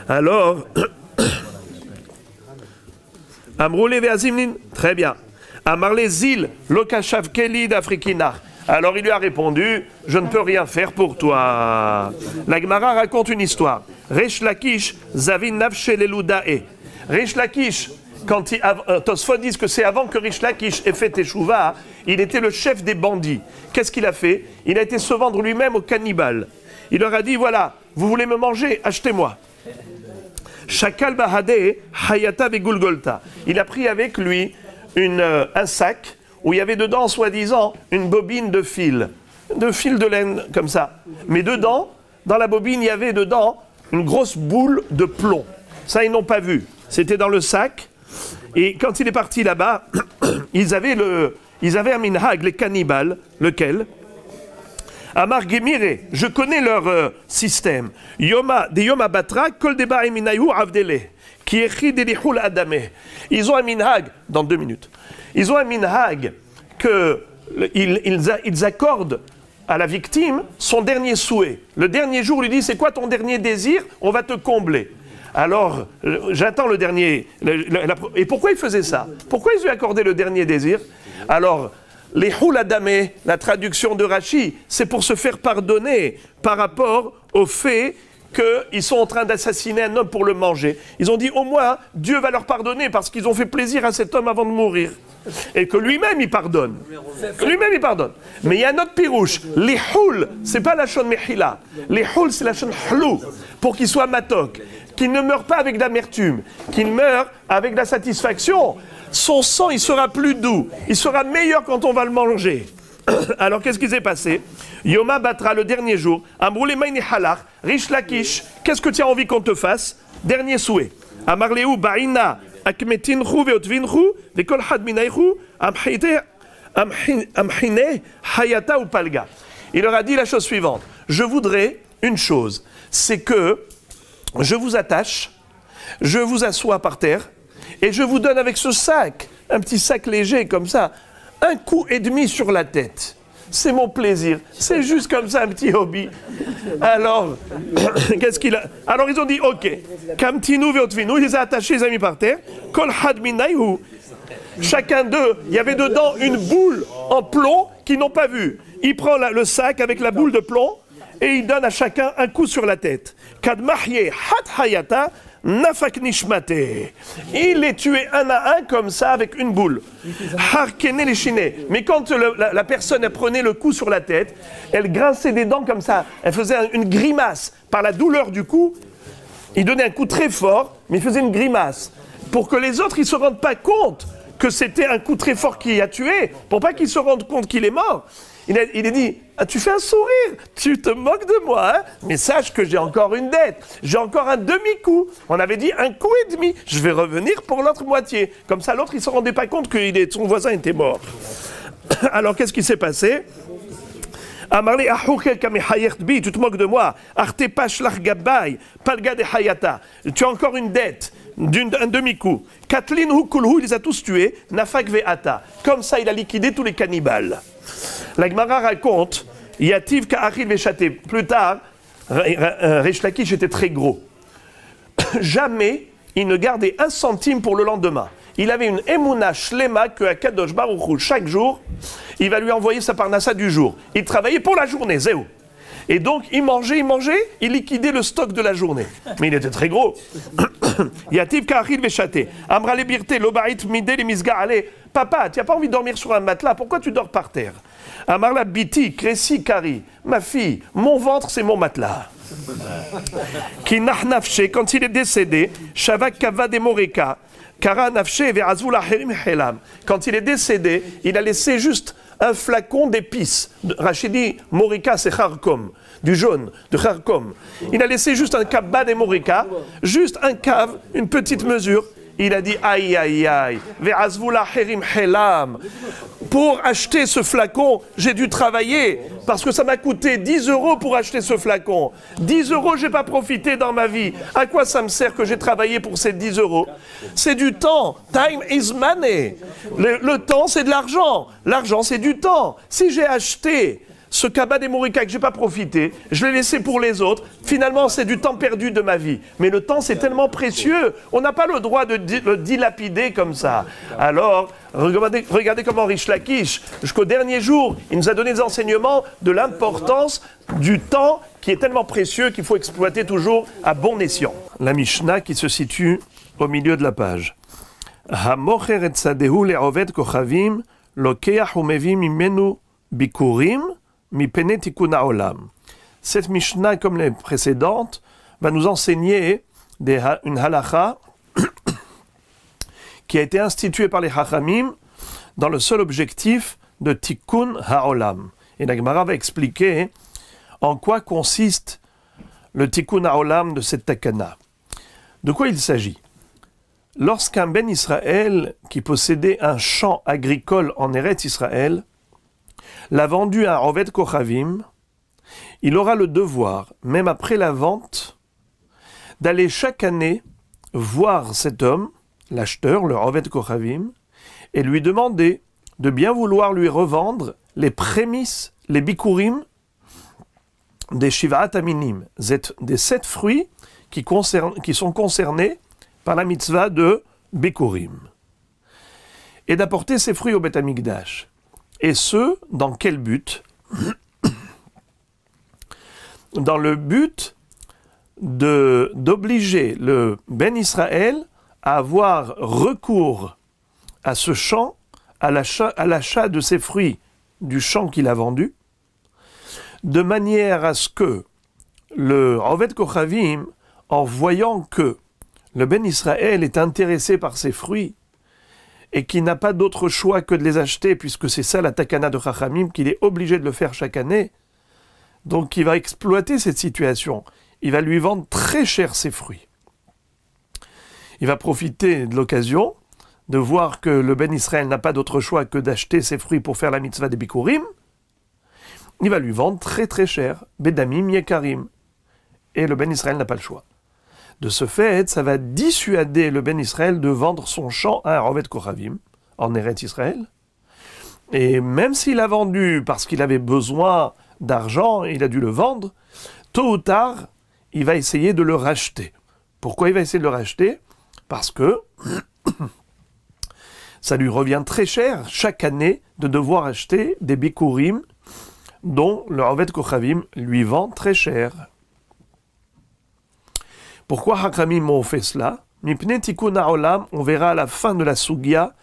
Alors... Amroulé ve'azimnin, très bien. Amarle zil, lokashav keli d'Afrikinach. Alors il lui a répondu, je ne peux rien faire pour toi. La Gemara raconte une histoire. Resh Lakish, zavin nafshe leloudae. Resh Lakish, quand Tosfot dit que c'est avant que Resh Lakish ait fait Teshuvah, il était le chef des bandits. Qu'est-ce qu'il a fait? Il a été se vendre lui-même aux cannibales. Il leur a dit, voilà, vous voulez me manger, achetez-moi. Shakal Bahade, Hayata Begulgolta. Il a pris avec lui un sac où il y avait dedans, soi-disant, une bobine de fil de laine comme ça. Mais dedans, dans la bobine, il y avait dedans une grosse boule de plomb. Ça, ils n'ont pas vu. C'était dans le sac. Et quand il est parti là-bas, ils avaient un minhag, les cannibales. Lequel? Amar Gemire, je connais leur système. Yoma Batra, Kol Deba Eminayu Avdele. qui écrit des lihoul adamé. Ils ont un minhag, dans 2 minutes, ils ont un minhag qu'ils accordent à la victime son dernier souhait. Le dernier jour, lui dit, c'est quoi ton dernier désir? On va te combler. Alors, j'attends le dernier... Et pourquoi il faisait ça? Pourquoi ils lui accordaient le dernier désir? Alors, les houladamé, la traduction de Rashi, c'est pour se faire pardonner par rapport au fait qu'ils sont en train d'assassiner un homme pour le manger. Ils ont dit, au moins, Dieu va leur pardonner parce qu'ils ont fait plaisir à cet homme avant de mourir. Et que lui-même, il pardonne. Lui-même, il pardonne. Mais il y a un autre pirouche. Les houl, c'est pas la shon mechila. Les houl, c'est la shon hlou. Pour qu'il soit matok. Qu'il ne meure pas avec d'amertume. Qu'il meure avec de la satisfaction. Son sang, il sera plus doux. Il sera meilleur quand on va le manger. Alors, qu'est-ce qui s'est passé? Yoma Batra, le dernier jour. Amroule Maïni Halach, Rish Lakish. Qu'est-ce que tu as envie qu'on te fasse? Dernier souhait. Amarleu Baïna. Akmetinchu veotvinchu, vekol had minaychu, amhine hayata ou palga. Il leur a dit la chose suivante. Je voudrais une chose, c'est que je vous attache, je vous assois par terre, et je vous donne avec ce sac, un petit sac léger comme ça, 1 coup et demi sur la tête. C'est mon plaisir. C'est juste comme ça, un petit hobby. Alors, qu'est-ce qu'il a? Alors, ils ont dit, OK. Kamtinu veotvinu, ils les ont attachés, les amis, par terre. Kol had minayhu. Chacun d'eux, il y avait dedans une boule en plomb qu'ils n'ont pas vue. Il prend le sac avec la boule de plomb et il donne à chacun un coup sur la tête. Kad mahye had hayata. Nafak nishmate. Il les tuait un à un comme ça avec une boule. Harkene les chiné. Mais quand la personne elle prenait le coup sur la tête, elle grinçait des dents comme ça. Elle faisait une grimace par la douleur du coup. Il donnait un coup très fort, mais il faisait une grimace pour que les autres ils se rendent pas compte que c'était un coup très fort qui a tué, pour pas qu'ils se rendent compte qu'il est mort. Il a dit, ah, tu fais un sourire, tu te moques de moi, hein? Mais sache que j'ai encore une dette, j'ai encore un demi-coup. On avait dit 1 coup et demi, je vais revenir pour l'autre moitié. Comme ça, l'autre, il ne se rendait pas compte que son voisin était mort. Alors, qu'est-ce qui s'est passé? Amarli ahoukel kame hayert bi, tu te moques de moi. Arte pashlach gabay, palga de hayata. Tu as encore une dette. Un demi-coup. Katlin hukulhu, il les a tous tués. Nafak ve'ata. Comme ça, il a liquidé tous les cannibales. La Gemara raconte, Yativ ka'achil ve'chaté. Plus tard, Rish Lakish était très gros. Jamais il ne gardait 1 centime pour le lendemain. Il avait une émouna shlema que à Kadosh Baruch Hu, chaque jour, il va lui envoyer sa parnassa du jour. Il travaillait pour la journée, zéro. Et donc, il mangeait, il liquidait le stock de la journée. Mais il était très gros. Yativ ka'achil ve'chaté. Amra le birte, l'obait midé les misgaale. Papa, tu n'as pas envie de dormir sur un matelas, pourquoi tu dors par terre? Amarla biti, kresi kari. Ma fille, mon ventre, c'est mon matelas. Qui nafshe, quand il est décédé, shavak kava de moreka. Kara nafshe ve'azvu laherim helam. Quand il est décédé, il a laissé juste un flacon d'épices. Rachidi, morika, c'est charkom, du jaune, de charkom. Il a laissé juste un kabba de morika, juste un cave, une petite mesure. Il a dit aïe aïe aïe, ve'azvu laherim helam. Pour acheter ce flacon, j'ai dû travailler parce que ça m'a coûté 10 € pour acheter ce flacon. 10 €, j'ai pas profité dans ma vie. À quoi ça me sert que j'ai travaillé pour ces 10 €? C'est du temps. Time is money. Le temps, c'est de l'argent. L'argent, c'est du temps. Si j'ai acheté ce cabas des Morika que j'ai pas profité, je l'ai laissé pour les autres. Finalement, c'est du temps perdu de ma vie. Mais le temps, c'est tellement précieux. On n'a pas le droit de le dilapider comme ça. Alors, regardez comment Rish Lakish, jusqu'au dernier jour, il nous a donné des enseignements de l'importance du temps qui est tellement précieux qu'il faut exploiter toujours à bon escient. La Mishnah qui se situe au milieu de la page. Hamocher et tzadehu le'oved kochavim lokeach umevi mimenu bikurim. Cette Mishnah, comme les précédentes, va nous enseigner une halakha qui a été instituée par les Chachamim dans le seul objectif de Tikkun Ha'olam. Et la Gemara va expliquer en quoi consiste le Tikkun Ha'olam de cette takana. De quoi il s'agit? Lorsqu'un Ben Israël qui possédait un champ agricole en Eretz Israël l'a vendu à Oved Kochavim, il aura le devoir, même après la vente, d'aller chaque année voir cet homme, l'acheteur, le Oved Kochavim, et lui demander de bien vouloir lui revendre les prémices, les bikurim des Shivat Aminim, des 7 fruits qui sont concernés par la mitzvah de bikurim, et d'apporter ces fruits au Beth Amikdash. Et ce, dans quel but? Dans le but d'obliger le Ben Israël à avoir recours à ce champ, à l'achat de ces fruits du champ qu'il a vendu, de manière à ce que le Oved Kochavim, en voyant que le Ben Israël est intéressé par ces fruits et qu'il n'a pas d'autre choix que de les acheter, puisque c'est ça la takana de Chachamim, qu'il est obligé de le faire chaque année, donc il va exploiter cette situation. Il va lui vendre très cher ses fruits. Il va profiter de l'occasion de voir que le Ben Israël n'a pas d'autre choix que d'acheter ses fruits pour faire la mitzvah des Bikurim. Il va lui vendre très très cher, Bedamim Yekarim. Et le Ben Israël n'a pas le choix. De ce fait, ça va dissuader le Ben Israël de vendre son champ à un Oved Kochavim, en Eretz Israël. Et même s'il a vendu parce qu'il avait besoin d'argent, il a dû le vendre, tôt ou tard, il va essayer de le racheter. Pourquoi il va essayer de le racheter? Parce que ça lui revient très cher chaque année de devoir acheter des bikurim dont le Oved Kochavim lui vend très cher. Pourquoi Hakramim ont fait cela? Mipne Tikkun HaOlam, on verra à la fin de la Sugya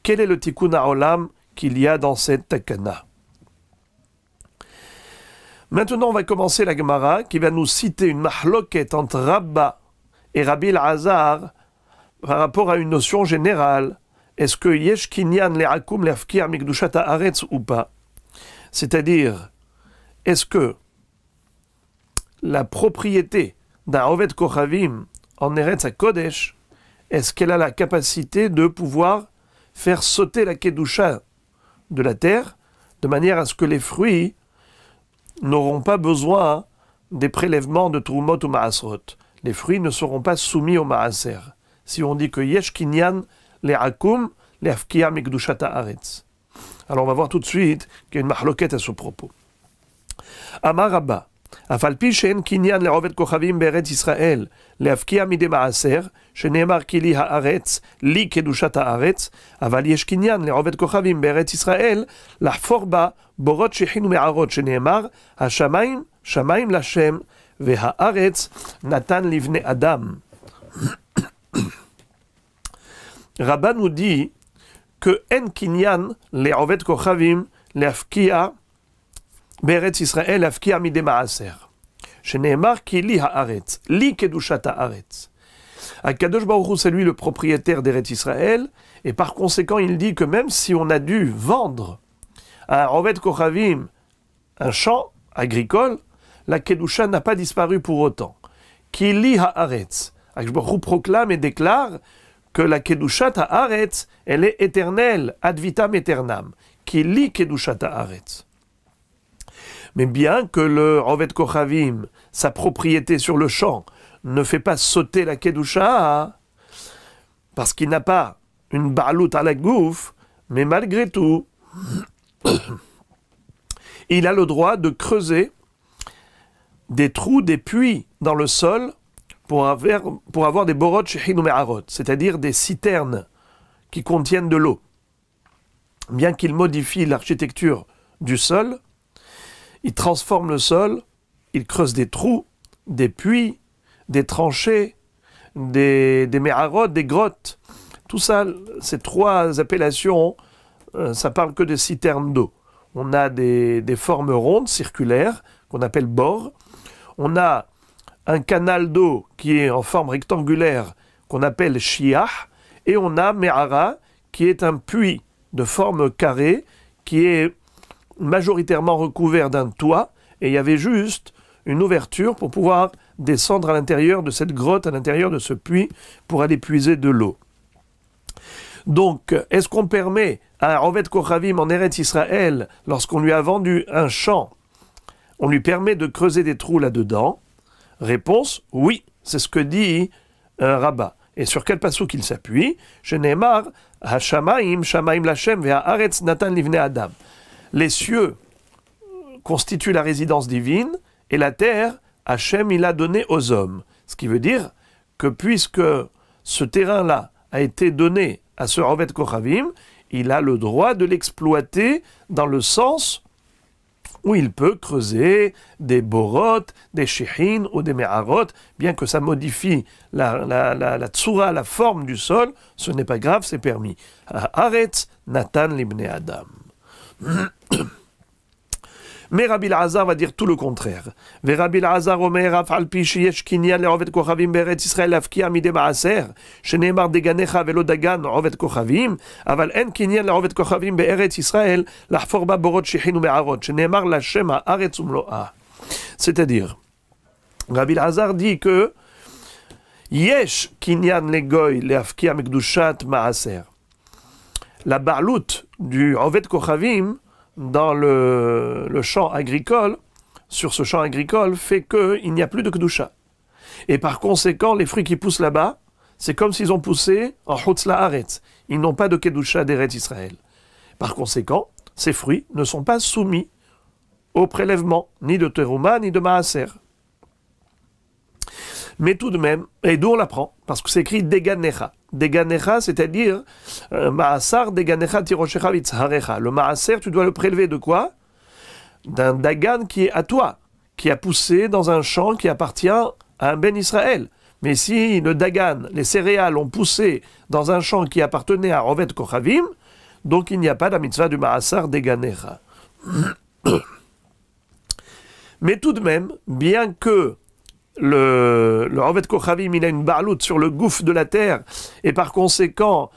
quel est le Tikkun HaOlam qu'il y a dans cette takana. Maintenant, on va commencer la Gemara qui va nous citer une mahloket entre Rabba et Rabbi Elazar par rapport à une notion générale. Est-ce que yesh kinyan le'akum le'afkir mikdushat haaretz ou pas? C'est-à-dire, est-ce que la propriété d'un Oved Kochavim en Eretz HaKodesh, est-ce qu'elle a la capacité de pouvoir faire sauter la Kedusha de la terre, de manière à ce que les fruits n'auront pas besoin des prélèvements de Trumot ou Maasrot. Les fruits ne seront pas soumis au Maaser. Si on dit que Yesh Kinyan le'akum le'afkia mikdushat haaretz. Alors on va voir tout de suite qu'il y a une mahloket à ce propos. Amar Rabba, Afal pi she'en kinyan le'oved kochavim be'eretz Yisrael le'afkia midei maaser, shene'emar ki li haaretz li kedushat haaretz, aval yesh kinyan le'oved kochavim be'eretz Yisrael lahfor ba borot shechinu me'arot, shene'emar hashamayim shamayim lashem ve'haaretz natan livnei adam. Rabba nous dit que en kinyan les Oved Kochavim le'afkia be'eretz Yisrael le'afkia midei maaser. Shene'emar ki li haaretz, li kedushat haaretz. Akadosh Baruch Hu, c'est lui le propriétaire d'Eretz Yisrael, et par conséquent, il dit que même si on a dû vendre à un Oved Kochavim un champ agricole, la kedusha n'a pas disparu pour autant. Ki li haaretz. Akadosh Baruch Hu proclame et déclare que la Kedushat Haaretz, elle est éternelle, ad vitam aeternam, qui lit Kedushat Haaretz. Mais bien que le Oved Kochavim, sa propriété sur le champ, ne fait pas sauter la Kedusha, parce qu'il n'a pas une ba'alout à la gouf, mais malgré tout, il a le droit de creuser des trous, des puits dans le sol, pour avoir des borot shechinu me'arot, c'est-à-dire des citernes qui contiennent de l'eau. Bien qu'il modifie l'architecture du sol, il transforme le sol, il creuse des trous, des puits, des tranchées, des me'arot, des grottes. Tout ça, ces trois appellations, ça parle que de citernes d'eau. On a des formes rondes, circulaires, qu'on appelle bores. On a un canal d'eau qui est en forme rectangulaire qu'on appelle shiah, et on a me'ara qui est un puits de forme carrée qui est majoritairement recouvert d'un toit, et il y avait juste une ouverture pour pouvoir descendre à l'intérieur de cette grotte, à l'intérieur de ce puits, pour aller puiser de l'eau. Donc, est-ce qu'on permet à un Oved Kochavim en Eretz Yisraël, lorsqu'on lui a vendu un champ, on lui permet de creuser des trous là-dedans? Réponse, oui, c'est ce que dit Rabba. Et sur quel passouk il s'appuie? Sheneemar, Hashamaim, Shamaim Lashem, Ve'haaretz Natan Livnei Adam. Les cieux constituent la résidence divine, et la terre, Hachem, il a donné aux hommes. Ce qui veut dire que puisque ce terrain-là a été donné à ce Ovet Kochavim, il a le droit de l'exploiter dans le sens où il peut creuser des borotes, des shechin ou des me'arot, bien que ça modifie la tsura, la forme du sol, ce n'est pas grave, c'est permis. Haaretz Natan Libnei Adam. Mais Rabbi Elazar va dire tout le contraire. Ve Rabbi Elazar omer af al pi sheyesh kinyan le'ovet kochavim be'eretz Yisrael lafkia midei maaser, sheneemar deganecha velo dagan ovet kochavim, aval en kinyan le'ovet kochavim be'eretz Yisrael lahfor ba borot shechin u'me'arot, sheneemar lashem ha'aretz u'mlo'a. C'est-à-dire, Rabbi Elazar dit que yesh kinyan legoy le'afkia mekdushat maaser. La barlout du ovet kochavim dans le champ agricole, sur ce champ agricole, fait qu'il n'y a plus de Kedusha. Et par conséquent, les fruits qui poussent là-bas, c'est comme s'ils ont poussé en Chutz La'aretz. Ils n'ont pas de Kedusha d'Eretz Israël. Par conséquent, ces fruits ne sont pas soumis au prélèvement, ni de Teruma, ni de Maaser. Mais tout de même, et d'où on l'apprend? Parce que c'est écrit Deganecha. Deganecha, c'est-à-dire Maasar Deganecha Tiroshecha Vitzharecha. Le Maaser, tu dois le prélever de quoi? D'un Dagan qui est à toi, qui a poussé dans un champ qui appartient à un Ben Israël. Mais si le Dagan, les céréales ont poussé dans un champ qui appartenait à Ovet Kochavim, donc il n'y a pas la mitzvah du Maasar Deganecha. Mais tout de même, bien que le Ovet Kochavim, il a une barloute sur le gouffre de la terre, et par conséquent,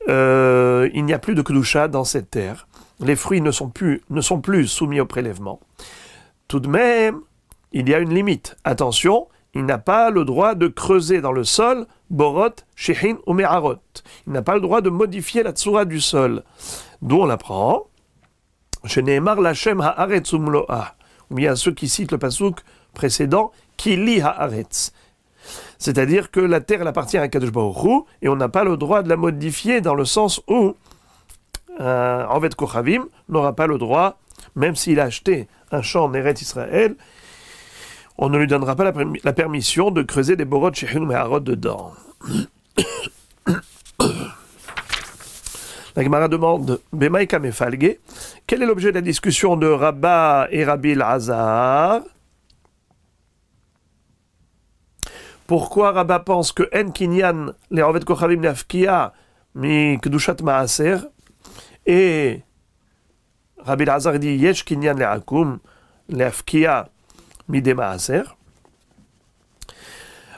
il n'y a plus de Kedusha dans cette terre. Les fruits ne sont plus soumis au prélèvement. Tout de même, il y a une limite. Attention, il n'a pas le droit de creuser dans le sol, borot, shechin ou me'arot. Il n'a pas le droit de modifier la tsura du sol. D'où on l'apprend. Sheneemar Lashem ha'aretz umlo'a. Ou bien ceux qui citent le passouk précédent, Kili ha'aretz. C'est-à-dire que la terre elle appartient à Kadosh Baruch Hu, et on n'a pas le droit de la modifier dans le sens où Ovet Kochavim n'aura pas le droit, même s'il a acheté un champ en Eretz Israël, on ne lui donnera pas la permission de creuser des borot shechin me'arot dedans. La Gemara demande, Bemaïka mefalge, quel est l'objet de la discussion de Rabba et Rabbi Elazar? Pourquoi Rabba pense que En Kinyan, les Ovet Kochavim Nafkia, mi Kedushat Maaser, et Rabbi Elazar dit Yesh Kinyan le Akum, Nafkia, mi de Maaser?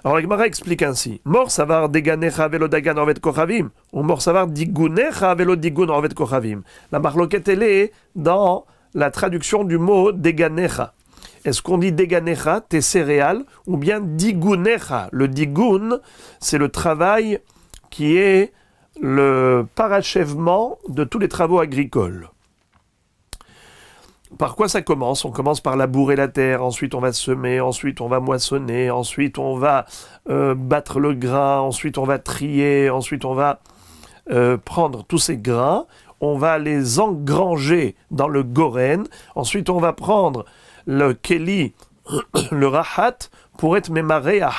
Alors la Gemara explique ainsi. Mor savar deganecha velo dagan ovet kochavim, ou mor savar digunecha velo digun ovet kochavim. La marloquette, elle est dans la traduction du mot deganecha. Est-ce qu'on dit deganecha, tes céréales, ou bien digunecha? Le digun, c'est le travail qui est le parachèvement de tous les travaux agricoles. Par quoi ça commence? On commence par labourer la terre, ensuite on va semer, ensuite on va moissonner, ensuite on va battre le grain, ensuite on va trier, ensuite on va prendre tous ces grains, on va les engranger dans le goren, ensuite on va prendre le keli, le rahat, pour être mémaréah,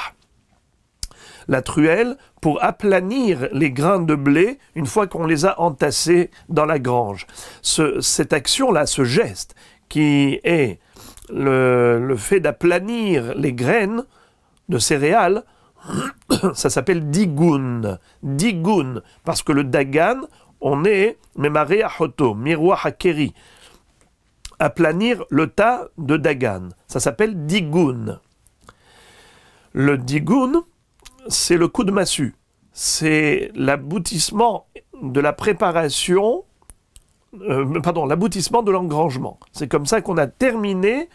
la truelle, pour aplanir les grains de blé une fois qu'on les a entassés dans la grange. Cette action-là, ce geste, qui est le fait d'aplanir les graines de céréales, ça s'appelle digun. Digun, parce que le dagan, on est mémaréah hoto, miroir hakeri. Aplanir le tas de dagan. Ça s'appelle digun. Le digun, c'est le coup de massue. C'est l'aboutissement de la préparation, l'aboutissement de l'engrangement. C'est comme ça qu'on a terminé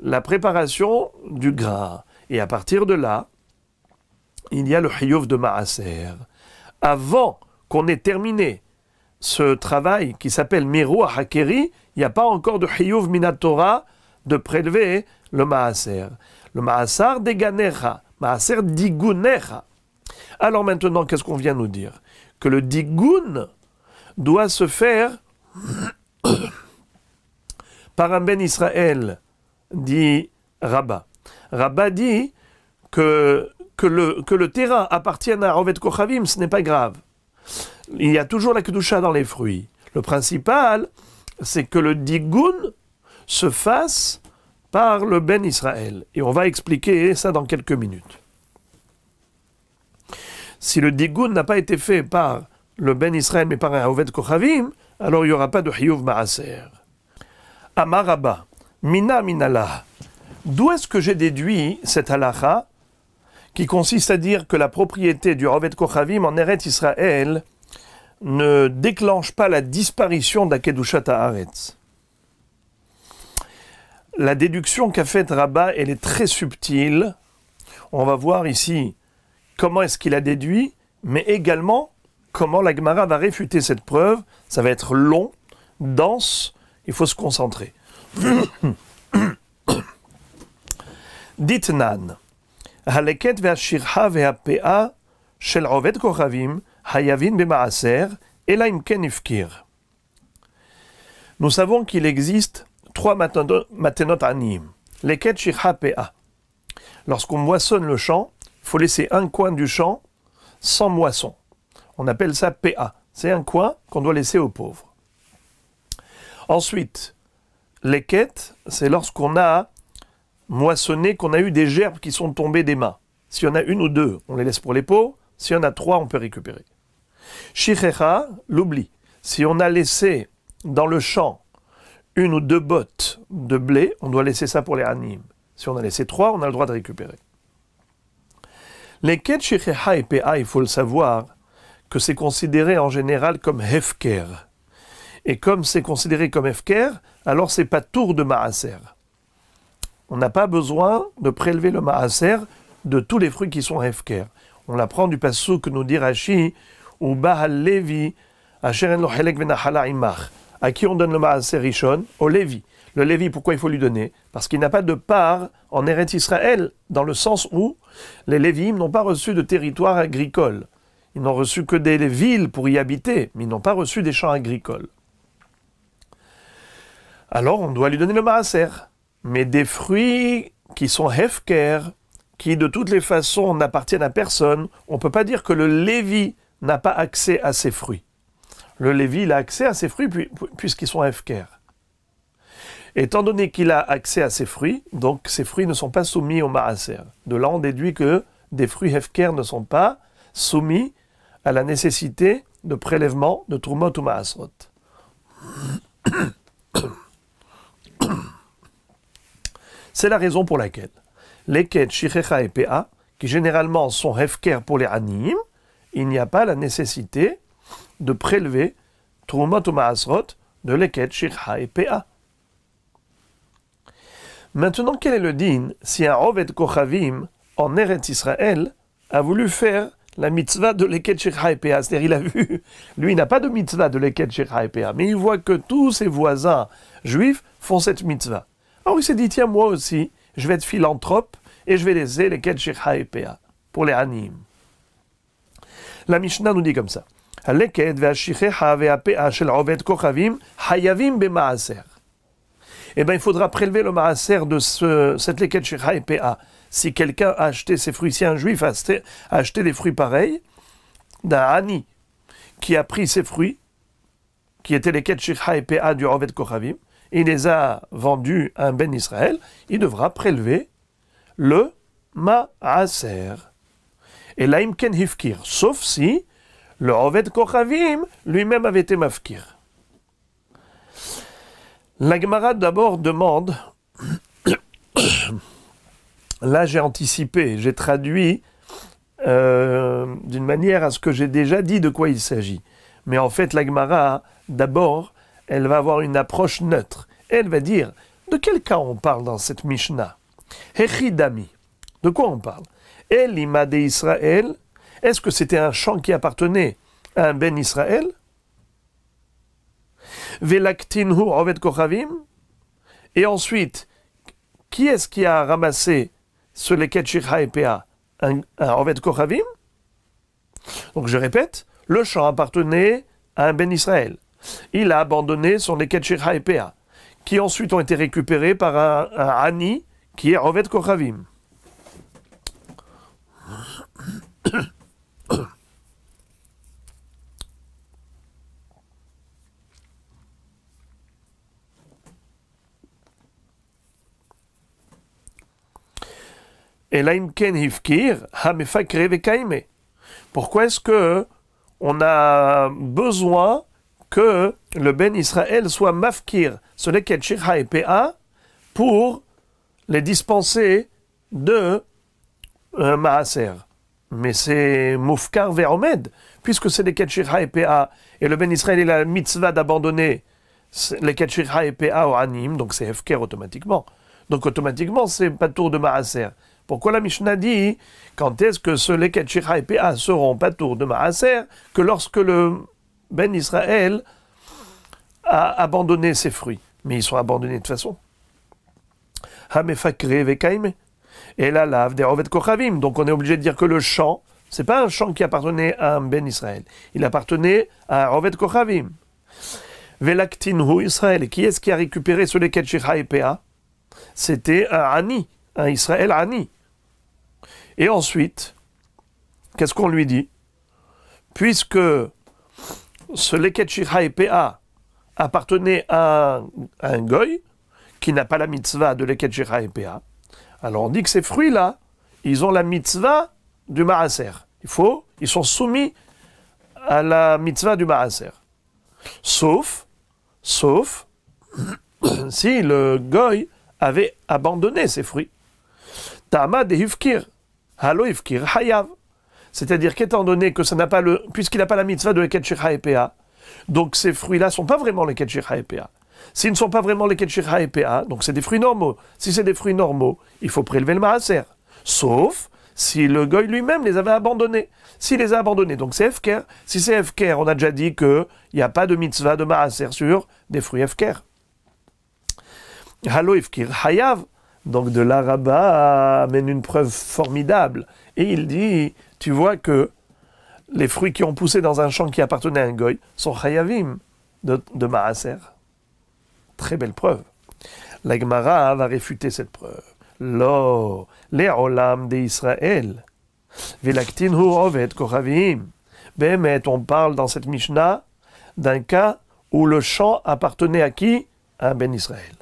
la préparation du grain. Et à partir de là, il y a le chiyuv de Maaser. Avant qu'on ait terminé ce travail qui s'appelle Miroah Hakeri, il n'y a pas encore de chiyuv minatora de prélever le Maaser. Le Maasar deganecha. Maaser digunecha. Alors maintenant, qu'est-ce qu'on vient nous dire? Que le digoun doit se faire par un ben Israël, dit Rabat. Rabat dit que le terrain appartienne à Ovet Kochavim, ce n'est pas grave. Il y a toujours la Kedusha dans les fruits. Le principal, c'est que le digoun se fasse par le ben Israël. Et on va expliquer ça dans quelques minutes. Si le digoun n'a pas été fait par le ben Israël, mais par un Ovet Kochavim, alors il n'y aura pas de Hiyuv Maaser. Amar Rabba, Mina Minala. D'où est-ce que j'ai déduit cette halacha qui consiste à dire que la propriété du Ovet Kochavim en Eretz Israël ne déclenche pas la disparition d'Akedushat Haaretz? La déduction qu'a faite Rabat, elle est très subtile. On va voir ici comment est-ce qu'il a déduit, mais également comment la Gemara va réfuter cette preuve. Ça va être long, dense, il faut se concentrer. Ditnan, haleket ve'ashirha ve'apea shel Oved Kochavim hayavin b'maaser ela im ken ifkir. Nous savons qu'il existe 3 matenot anim. Leket shirha pea. Lorsqu'on moissonne le champ, il faut laisser un coin du champ sans moisson. On appelle ça pea. C'est un coin qu'on doit laisser aux pauvres. Ensuite, leket, c'est lorsqu'on a moissonné, qu'on a eu des gerbes qui sont tombées des mains. S'il y en a 1 ou 2, on les laisse pour les pauvres. S'il y en a 3, on peut récupérer. Shichecha, l'oubli. Si on a laissé dans le champ 1 ou 2 bottes de blé, on doit laisser ça pour les animes. Si on a laissé 3, on a le droit de récupérer. Les ket shichecha et pea, il faut le savoir, que c'est considéré en général comme hefker. Et comme c'est considéré comme hefker, alors c'est pas tour de maaser. On n'a pas besoin de prélever le maaser de tous les fruits qui sont hefker. On l'apprend du passouk que nous dit Rashi, ou Bahal Levi, Asher en lo helek venahala imach. À qui on donne le maaser rishon? Au Lévi. Le Lévi, pourquoi il faut lui donner? Parce qu'il n'a pas de part en Eretz Israël, dans le sens où les Lévi'im n'ont pas reçu de territoire agricole. Ils n'ont reçu que des villes pour y habiter, mais ils n'ont pas reçu des champs agricoles. Alors on doit lui donner le maaser. Mais des fruits qui sont hefker, qui de toutes les façons n'appartiennent à personne, on ne peut pas dire que le Lévi n'a pas accès à ces fruits. Le Lévi, il a accès à ces fruits puisqu'ils sont hefker. Étant donné qu'il a accès à ces fruits, donc ces fruits ne sont pas soumis au maaser. De là, on déduit que des fruits hefker ne sont pas soumis à la nécessité de prélèvement de Trumot ou Maasrot. C'est la raison pour laquelle les ket, shichecha et pea, qui généralement sont hefker pour les animes, il n'y a pas la nécessité de prélever Trumot ou Maasrot de les ket, shichecha et pea. Maintenant, quel est le din si un Oved Kochavim en Eretz Israël a voulu faire la mitzvah de leket shichecha et pea? C'est-à-dire, il a vu, lui, il n'a pas de mitzvah de leket shichecha et pea, mais il voit que tous ses voisins juifs font cette mitzvah. Alors il s'est dit, tiens, moi aussi, je vais être philanthrope et je vais laisser les ket shichecha et pea pour les animes. La Mishnah nous dit comme ça. Leket ve'ashichecha ve'apea shel Oved Kochavim hayavim b'maaser. Eh bien, il faudra prélever le maaser de cette leket shichecha et pea. Si quelqu'un a acheté ses fruits, si un juif a acheté des fruits pareils d'un ani qui a pris ses fruits, qui étaient les ket shichecha et pea du Oved Kochavim, il les a vendus à un ben Israël, il devra prélever le maaser. Et là, imken hifkir, sauf si le Oved Kochavim lui-même avait été mafkir. La Gemara d'abord demande, là j'ai anticipé, j'ai traduit d'une manière à ce que j'ai déjà dit de quoi il s'agit. Mais en fait, la Gemara, d'abord, elle va avoir une approche neutre. Elle va dire, de quel cas on parle dans cette Mishnah? Hechidami. De quoi on parle? Elima de Israël. Est-ce que c'était un champ qui appartenait à un ben Israël? Velaktinhu Oved Kochavim. Et ensuite, qui est-ce qui a ramassé ce leket shichecha et pea? Un Oved Kochavim? Donc je répète, le champ appartenait à un Ben Israël. Il a abandonné son Leket Shirha et Péa, qui ensuite ont été récupérés par un Ani, qui est Oved Kochavim. Pourquoi est-ce que on a besoin que le Ben Israël soit mafkir, ce leket shirha et péa, pour les dispenser de maaser? Mais c'est moufkar ve'omed, puisque c'est leket shirha et péa, et le Ben Israël il a la mitzvah d'abandonner leket shirha et péa au anim, donc c'est hefker automatiquement. Donc automatiquement c'est pas tour de maaser. Pourquoi la Mishnah dit, quand est-ce que ce leket shirha et péa seront pas tour de maaser, que lorsque le Ben Israël a abandonné ses fruits? Mais ils sont abandonnés de toute façon. Hamefakre vekaime. Et la lave des Oved Kochavim. Donc on est obligé de dire que le champ, c'est pas un champ qui appartenait à un Ben Israël. Il appartenait à un Oved Kochavim. Velaktinhu Israël. Et qui est-ce qui a récupéré ce leket shirha et péa? C'était un Ani, un Israël Ani. Et ensuite, qu'est-ce qu'on lui dit? Puisque ce leket shirha et péa appartenait à un goy qui n'a pas la mitzvah de leket shirha et péa, alors on dit que ces fruits-là, ils ont la mitzvah du maaser. Ils sont soumis à la mitzvah du maaser. Sauf si le goy avait abandonné ses fruits. Tama de hifkir, halo hifkir hayav. C'est-à-dire qu'étant donné que ça n'a pas puisqu'il n'a pas la mitzvah de leket shirha et péa, donc ces fruits-là ne sont pas vraiment leket shirha et péa. S'ils ne sont pas vraiment leket shirha et péa, donc c'est des fruits normaux. Si c'est des fruits normaux, il faut prélever le maaser. Sauf si le goy lui-même les avait abandonnés. S'il les a abandonnés, donc c'est hefker. Si c'est hefker, on a déjà dit qu'il n'y a pas de mitzvah de maaser sur des fruits hefker. Halo hefkir hayav. Donc de là, Rabbah amène une preuve formidable. Et il dit, tu vois que les fruits qui ont poussé dans un champ qui appartenait à un goy sont chayavim de maaser. Très belle preuve. La Gemara va réfuter cette preuve. Lo, les olam d'Israël. Velaktinhu oved kochavim. Bémet, on parle dans cette Mishnah d'un cas où le champ appartenait à qui? À un Ben Israël.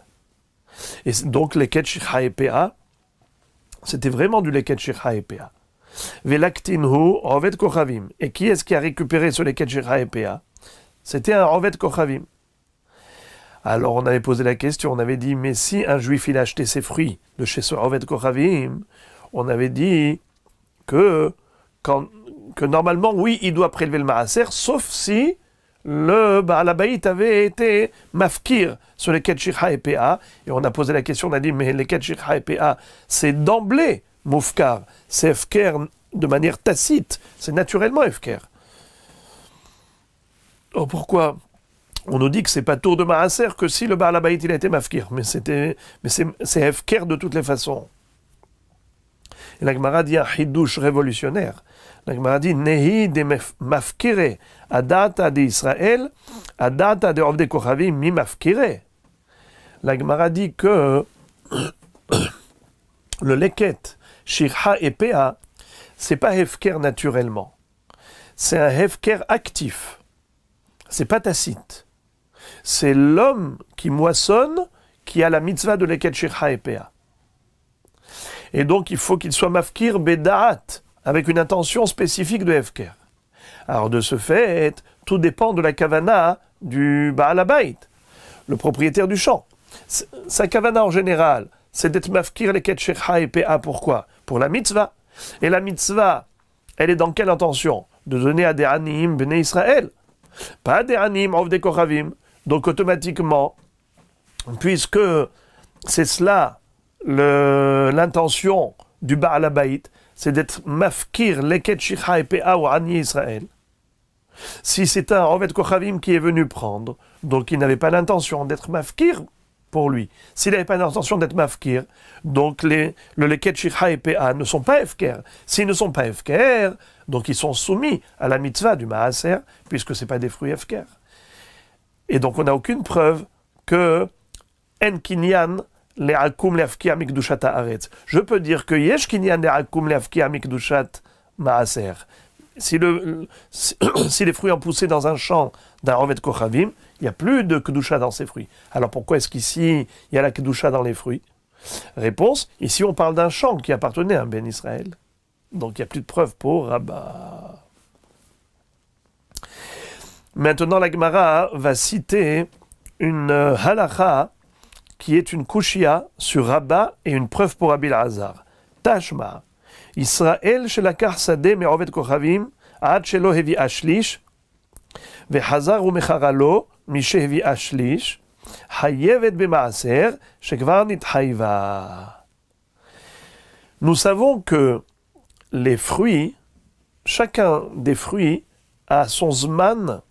Et donc, leket shirha et péa, c'était vraiment du leket shirha et péa. Velaktinhu oved kochavim. Et qui est-ce qui a récupéré ce leket shirha et péa? C'était un oved kochavim. Alors on avait posé la question, on avait dit, mais si un juif il a acheté ses fruits de chez ce Oved Kochavim, on avait dit que normalement, oui, il doit prélever le maaser, sauf si le Baal Habayit avait été mafkir sur les leket shirha et péa, et on a posé la question, on a dit, mais les leket shirha et péa, c'est d'emblée moufkar, c'est hefker de manière tacite, c'est naturellement hefker. Oh, pourquoi? On nous dit que c'est pas tour de maaser que si le Baal Habayit il a été mafkir, mais c'est hefker de toutes les façons. Et la Gemara dit un hidouche révolutionnaire. La Gemara dit nehi de mafkire adata de Israël, adata de Oved Kochavim mi mafkire. La Gemara dit que le leket shirha et péa, c'est pas hefker naturellement, c'est un hefker actif. C'est pas tacite. C'est l'homme qui moissonne qui a la mitzvah de leket shirha et péa. Et donc il faut qu'il soit mafkir bedaat, avec une intention spécifique de hefker. Alors de ce fait, tout dépend de la kavana du Baal Habayit, le propriétaire du champ. Sa kavana en général, c'est d'être mafkir leket shirha et péa. Pourquoi? Pour la mitzvah. Et la mitzvah, elle est dans quelle intention? De donner à des anim bnei Israël. Pas des anim ovdei kochavim. Donc automatiquement, puisque c'est cela l'intention du Baal Habayit, c'est d'être mafkir leket shirha et péa ou ani Israël. Si c'est un Oved Kochavim qui est venu prendre, donc il n'avait pas l'intention d'être mafkir pour lui. S'il n'avait pas l'intention d'être mafkir, donc le leket shikha et pa ne sont pas efker. S'ils ne sont pas efker, donc ils sont soumis à la mitzvah du maaser, puisque ce n'est pas des fruits efker. Et donc on n'a aucune preuve que en kinyan le'akum le'afki amikdushat haaretz. Je peux dire que yesh kinyan le'akum le'afki amikdushat maaser. Si les fruits ont poussé dans un champ d'un rovet kochavim, il n'y a plus de kedusha dans ces fruits. Alors pourquoi est-ce qu'ici, il y a la kedusha dans les fruits? Réponse, ici on parle d'un champ qui appartenait à un Ben Israël. Donc il n'y a plus de preuve pour Rabbah. Maintenant la Gemara va citer une halacha qui est une kushia sur Rabbah et une preuve pour Rabbi Elazar. Tashma. Israël shelakach sadeh me'ovet kochavim ad shelo hevi'a shlish וחזר ומכרה לו מי שהביאה שליש, חייבת במעשר שכבר נתחייבה. Nous savons que les fruits, chacun des fruits a son zman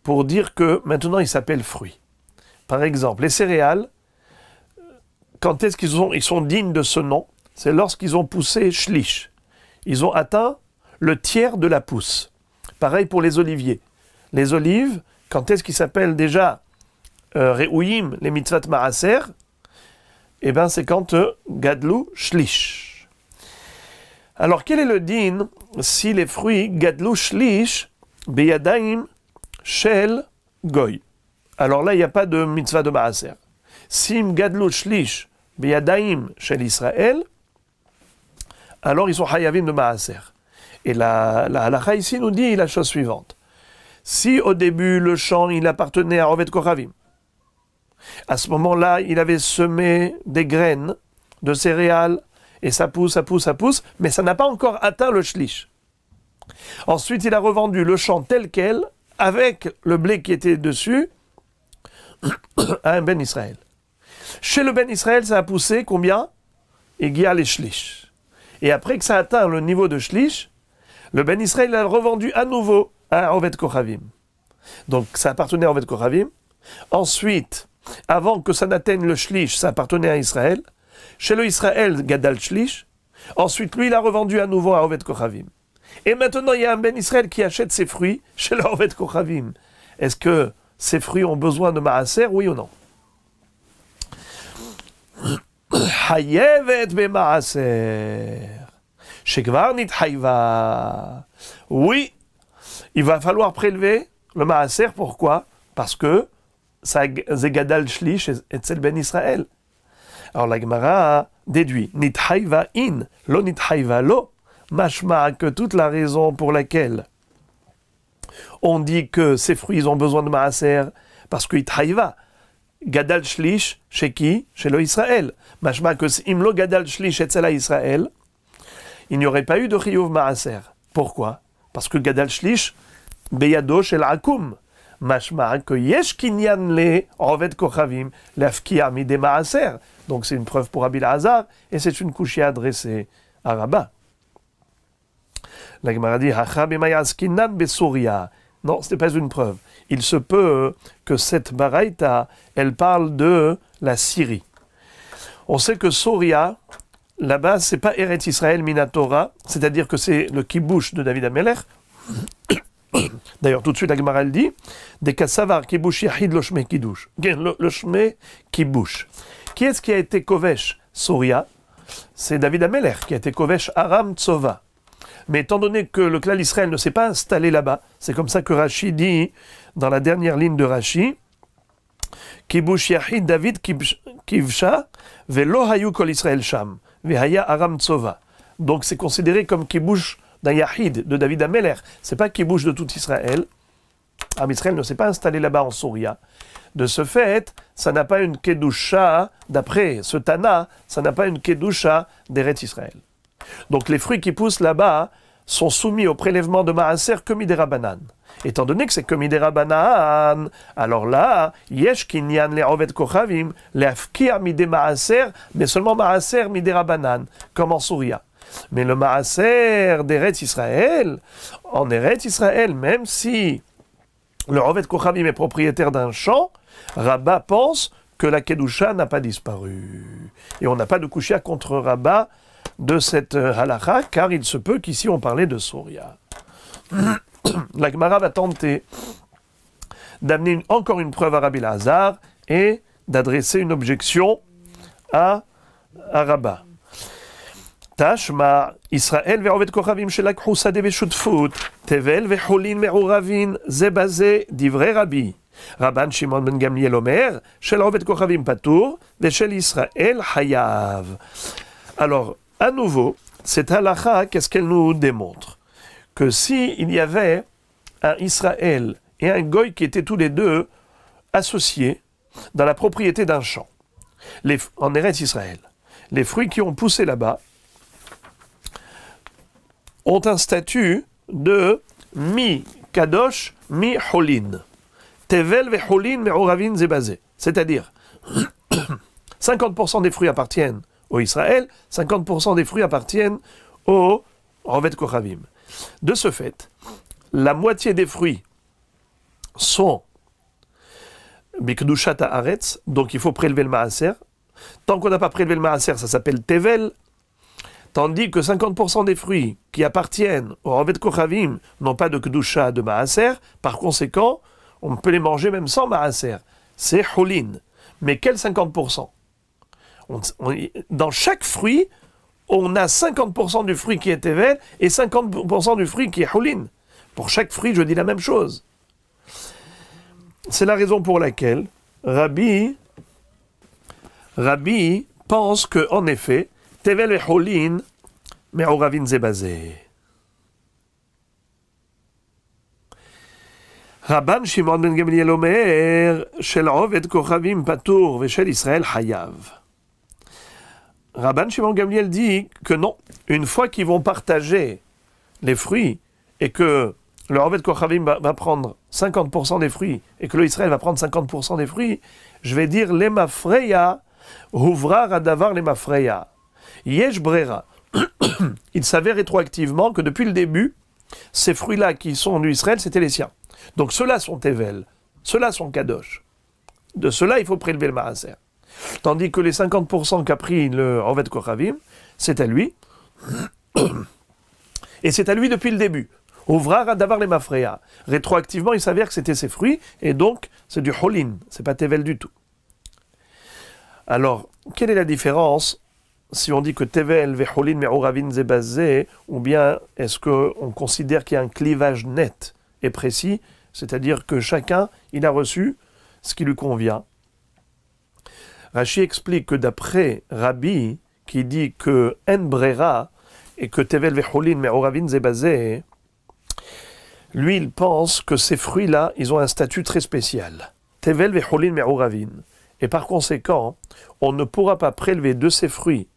pour dire que maintenant il s'appelle fruit. Par exemple, les céréales, quand est-ce qu'ils sont dignes de ce nom? C'est lorsqu'ils ont poussé shlish. Ils ont atteint le tiers de la pousse. Pareil pour les oliviers. Les olives, quand est-ce qu'ils s'appellent déjà Re'uyim, les mitzvot maaser? Eh bien, c'est quand Gadlou Shlish. Alors, quel est le din si les fruits Gadlou Shlish Beyadaim Shel Goy? Alors là, il n'y a pas de mitzvah de maaser. Sim Gadlou Shlish Beyadaim Shel Israël, alors ils sont hayavim de maaser. Et la halacha ici nous dit la chose suivante. Si au début le champ il appartenait à Rovet Kochavim, à ce moment-là il avait semé des graines de céréales et ça pousse, mais ça n'a pas encore atteint le shlish. Ensuite il a revendu le champ tel quel avec le blé qui était dessus à un Ben Israël. Chez le Ben Israël ça a poussé combien? Égal les shlish. Et après que ça a atteint le niveau de shlish, le Ben Israël a revendu à nouveau à Rovet Kochavim. Donc ça appartenait à Rovet Kochavim. Ensuite, avant que ça n'atteigne le shlish, ça appartenait à Israël. Chez le Israël, Gadal shlish. Ensuite, lui, il a revendu à nouveau à Rovet Kochavim. Et maintenant, il y a un Ben Israël qui achète ses fruits chez le Rovet Kochavim. Est-ce que ces fruits ont besoin de maaser, oui ou non? Hayevet be maaser. Shekvar nitchayva. Oui, il va falloir prélever le maaser. Pourquoi? Parce que ça Gadal Shlish et Tzel Ben Israël. Alors la Gemara déduit nitchayva in, lo nitchayva lo. Mashma que toute la raison pour laquelle on dit que ces fruits ont besoin de maaser, parce que itchayva Gadal Shlish chez qui? Chez le Israël. Mashma que imlo Gadal Shlish et Tzel Israël, il n'y aurait pas eu de chiyuv maaser. Pourquoi? Parce que Gadal Shlish, Beyado shel Akum. Mashma que yesh kinyan le Rovet Kochavim l'afkia midé maaser. Donc c'est une preuve pour Rabbi Elazar et c'est une kushia adressée à Rabbah. La Gemara dit Hacha b'mayaskinan beSouria. Non, ce n'est pas une preuve. Il se peut que cette baraita, elle parle de la Syrie. On sait que Souria, là-bas, c'est pas Eretz Israël Minatora, c'est-à-dire que c'est le kibbouch de David Amelech. D'ailleurs, tout de suite, la Gemara elle dit des kassavar kibbouch yahid lo shmei kiddush. Le shmei kibbouch. Qui est-ce qui a été kovesh Souria? C'est David Amelech qui a été kovesh Aram Tsova. Mais étant donné que le clan Israël ne s'est pas installé là-bas, c'est comme ça que Rashi dit dans la dernière ligne de Rashi, kibbouch yahid David kivsha velo hayu kol Israël sham vehaya Aram Tsova. Donc c'est considéré comme kibbouch d'un Yahid, de David Amelech. C'est pas kibbouch de tout Israël. Am Israël ne s'est pas installé là-bas en Souria. De ce fait, ça n'a pas une kedusha, d'après ce Tana, ça n'a pas une kedusha d'Eretz Israël. Donc les fruits qui poussent là-bas sont soumis au prélèvement de Maaser que midérabanan. Étant donné que c'est que midérabanan, alors là, yesh kinyan le Rovet Kochavim, le afkia midé Maaser, mais seulement Maaser midérabanan, comme en Souria. Mais le maaser d'Eretz Israël, en Eretz Israël, même si le Rovet Kochavim est propriétaire d'un champ, Rabbah pense que la Kedusha n'a pas disparu. Et on n'a pas de Kushia contre Rabat de cette halakha, car il se peut qu'ici on parlait de Souria. La Gemara va tenter d'amener encore une preuve à Rabbi Lazare et d'adresser une objection à Rabat. Tashma Israël ve'ovet kochavim shelakhu sadeh ve'shutfut tevel ve'cholin me'uravin ze baze divrei Rabbi Rabban Shimon ben Gamliel Omer shel ovet kochavim patur ve'shel Israël hayav. Alors, à nouveau, cette halakha, qu'est-ce qu'elle nous démontre? Que si il y avait un Israël et un Goy qui étaient tous les deux associés dans la propriété d'un champ, en Eretz Israël, les fruits qui ont poussé là-bas ont un statut de mi-kadosh, mi-holin. Tevel ve-holin me-oravin zebazé. C'est-à-dire, 50% des fruits appartiennent au Israël, 50% des fruits appartiennent au Rovet Kochavim. De ce fait, la moitié des fruits sont Bikdushat Haaretz, donc il faut prélever le Maaser. Tant qu'on n'a pas prélevé le Maaser, ça s'appelle Tevel. Tandis que 50% des fruits qui appartiennent au Rovet Kochavim n'ont pas de Kedusha de Maaser, par conséquent, on peut les manger même sans Maaser. C'est Holin. Mais quel 50% dans chaque fruit, on a 50% du fruit qui est Tevel et 50% du fruit qui est Holin. Pour chaque fruit, je dis la même chose. C'est la raison pour laquelle Rabbi pense que, en effet, Tevel et Holin, mais Oravin Zebazé. Rabban Shimon ben Gamliel Omer, Shel Oved Kochavim Patour, Veshel Israël Hayav. Rabban Shimon Gamliel dit que non, une fois qu'ils vont partager les fruits et que le Oved Kochavim va prendre 50% des fruits et que le Israël va prendre 50% des fruits, je vais dire Lema Freya, Houvra Radavar Lema Freya. Yesh Brera. Il s'avère rétroactivement que depuis le début, ces fruits-là qui sont du Israël, c'était les siens. Donc ceux-là sont Tevel, ceux-là sont Kadosh. De ceux-là, il faut prélever le Maaser. Tandis que les 50% qu'a pris le Rovet Kochavim, c'est à lui. Et c'est à lui depuis le début. Ouvrar Adavar les Mafreya. Rétroactivement, il s'avère que c'était ses fruits, et donc c'est du Holin, c'est pas Tevel du tout. Alors, quelle est la différence si on dit que Tevel, Veholin, Me'oravin, Zebazé, ou bien est-ce qu'on considère qu'il y a un clivage net et précis, c'est-à-dire que chacun, il a reçu ce qui lui convient. Rashi explique que d'après Rabbi, qui dit que En Brera, et que Tevel, Veholin, Me'oravin, Zebazé, lui, il pense que ces fruits-là, ils ont un statut très spécial. Tevel, Veholin, Me'oravin. Et par conséquent, on ne pourra pas prélever de ces fruits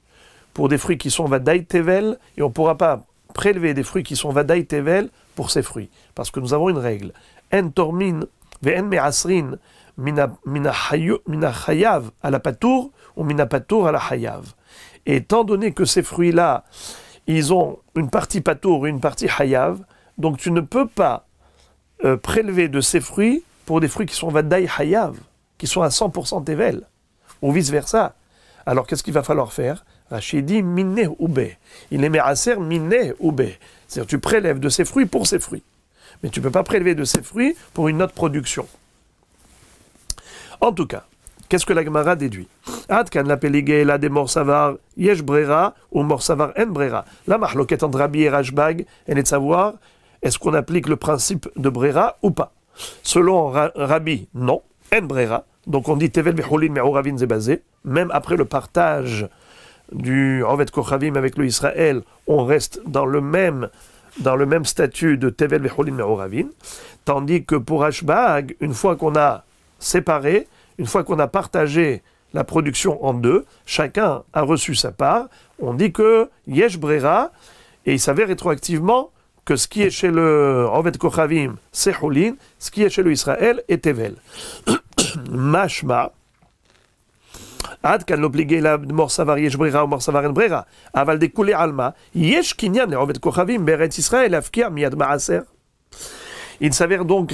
pour des fruits qui sont Vadaï Tevel, et on ne pourra pas prélever des fruits qui sont Vadaï Tevel pour ces fruits. Parce que nous avons une règle. En tormin, ve'en me'asrin, mina chayav à la patour, ou mina patour à la chayav. Et étant donné que ces fruits-là, ils ont une partie patour et une partie chayav, donc tu ne peux pas prélever de ces fruits pour des fruits qui sont Vadaï chayav, qui sont à 100% Tevel, ou vice-versa. Alors qu'est-ce qu'il va falloir faire? Rachid dit minne oube. Il est me'aser minne oube. C'est-à-dire tu prélèves de ces fruits pour ces fruits. Mais tu ne peux pas prélever de ces fruits pour une autre production. En tout cas, qu'est-ce que la Gemara déduit? Adkan la peligé la des morsavar yesh brera ou morsavar en brera. La mahloket entre Rabbi et Rashbag, elle est de savoir est-ce qu'on applique le principe de brera ou pas. Selon Rabbi, non, en brera. Donc on dit Tevel Veholin Me'oravin Zebazé. Même après le partage du Rovet Kochavim avec le Israël, on reste dans le même statut de Tevel Veholin Me'oravin. Tandis que pour Rashbag, une fois qu'on a séparé, une fois qu'on a partagé la production en deux, chacun a reçu sa part, on dit que Yesh Brera, et il s'avère rétroactivement que ce qui est chez le Rovet Kochavim, c'est Holin, ce qui est chez le Israël est Tevel. Mashma, Ad kan l'obligé la mort savar yesh brera ou mort savar en brera, aval de koulé alma, yesh kinyan le Rovet Kochavim, beret Israël, afkia miad maaser. Il s'avère donc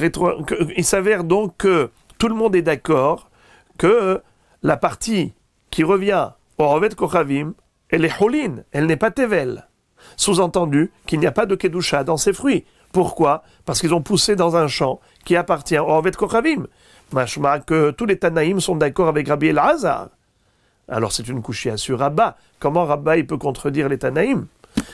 que tout le monde est d'accord que la partie qui revient au Rovet Kochavim, elle est Holin, elle n'est pas Tevel. Sous-entendu qu'il n'y a pas de Kedusha dans ces fruits. Pourquoi? Parce qu'ils ont poussé dans un champ qui appartient au Rovet Kochavim. Mashma que tous les Tanaïm sont d'accord avec Rabbi Elazar. Alors c'est une couchia sur Rabba. Comment Rabba il peut contredire les Tanaïm?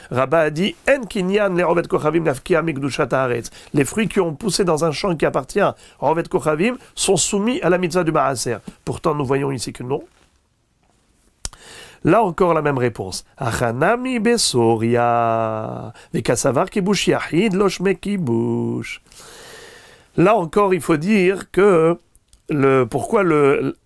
Rabba a dit En kinyan le Rovet Kochavim nafkia mikdushat haaretz. Les fruits qui ont poussé dans un champ qui appartient au Rovet Kochavim sont soumis à la mitzvah du Maaser. Pourtant nous voyons ici que non. Là encore la même réponse. Achanami besoria vekasavar kibush yahid loshme kibush. Là encore il faut dire que pourquoi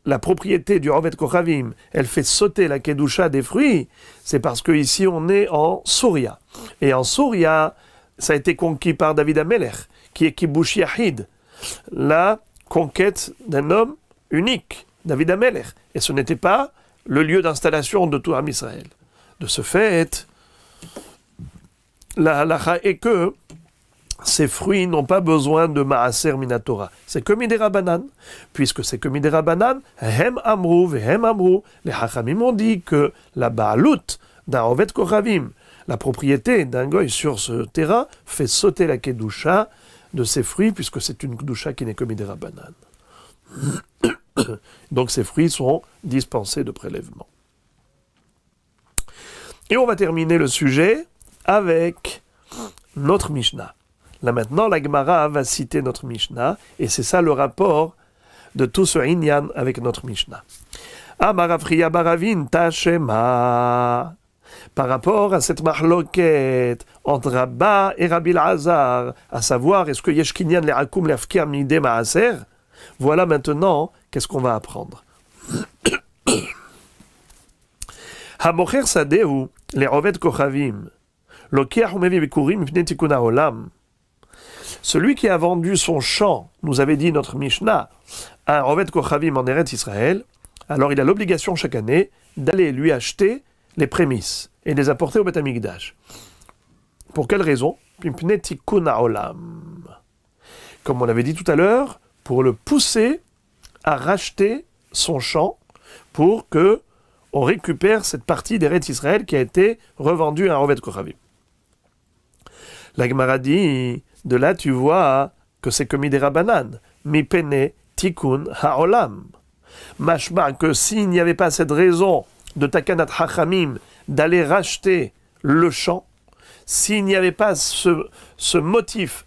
la propriété du Rovet Kochavim, elle fait sauter la Kedusha des fruits, c'est parce qu'ici on est en Souria. Et en Souria, ça a été conquis par David Amelech, qui est Kibush Yahid, la conquête d'un homme unique, David Amelech. Et ce n'était pas le lieu d'installation de tout Am Israël. De ce fait, la halacha est que ces fruits n'ont pas besoin de Maaser Minatora. C'est que Midera Banan. Puisque c'est que Midera Banan, Hem Amrou, Vehem Amrou, les Hachamim ont dit que la Baalout d'un Rovet Kochavim, la propriété d'un goy sur ce terrain, fait sauter la Kedusha de ces fruits, puisque c'est une Kedusha qui n'est que Midera Banan. Donc ces fruits sont dispensés de prélèvement. Et on va terminer le sujet avec notre Mishnah. Là maintenant, la Gemara va citer notre Mishnah, et c'est ça le rapport de tout ce Inyan avec notre Mishnah. Amar Afriya Baravin Tashema. Par rapport à cette mahloket entre Rabba et Rabbi Elazar, à savoir, est-ce que Yesh Kinyan le Akum Lefkia Mideh Maaser? Voilà maintenant, qu'est-ce qu'on va apprendre. Hamocher Sadeu, les Rovet Kochavim, Lokiach Umevi Bikurim Mipnei Tikkun HaOlam. Celui qui a vendu son champ, nous avait dit notre Mishnah, à un Rovet Kochavim en Eretz Israël, alors il a l'obligation chaque année d'aller lui acheter les prémices et les apporter au Beth Amikdash. Pour quelle raison? Mipnei Tikkun HaOlam. Comme on l'avait dit tout à l'heure, pour le pousser à racheter son champ pour que on récupère cette partie d'Eretz Israël qui a été revendue à un Rovet Kochavim. La Gemara dit, de là tu vois que c'est que Midera Banan, Mipene Tikkun HaOlam. Mashma que s'il n'y avait pas cette raison de Takanat Hachamim d'aller racheter le champ, s'il n'y avait pas ce motif,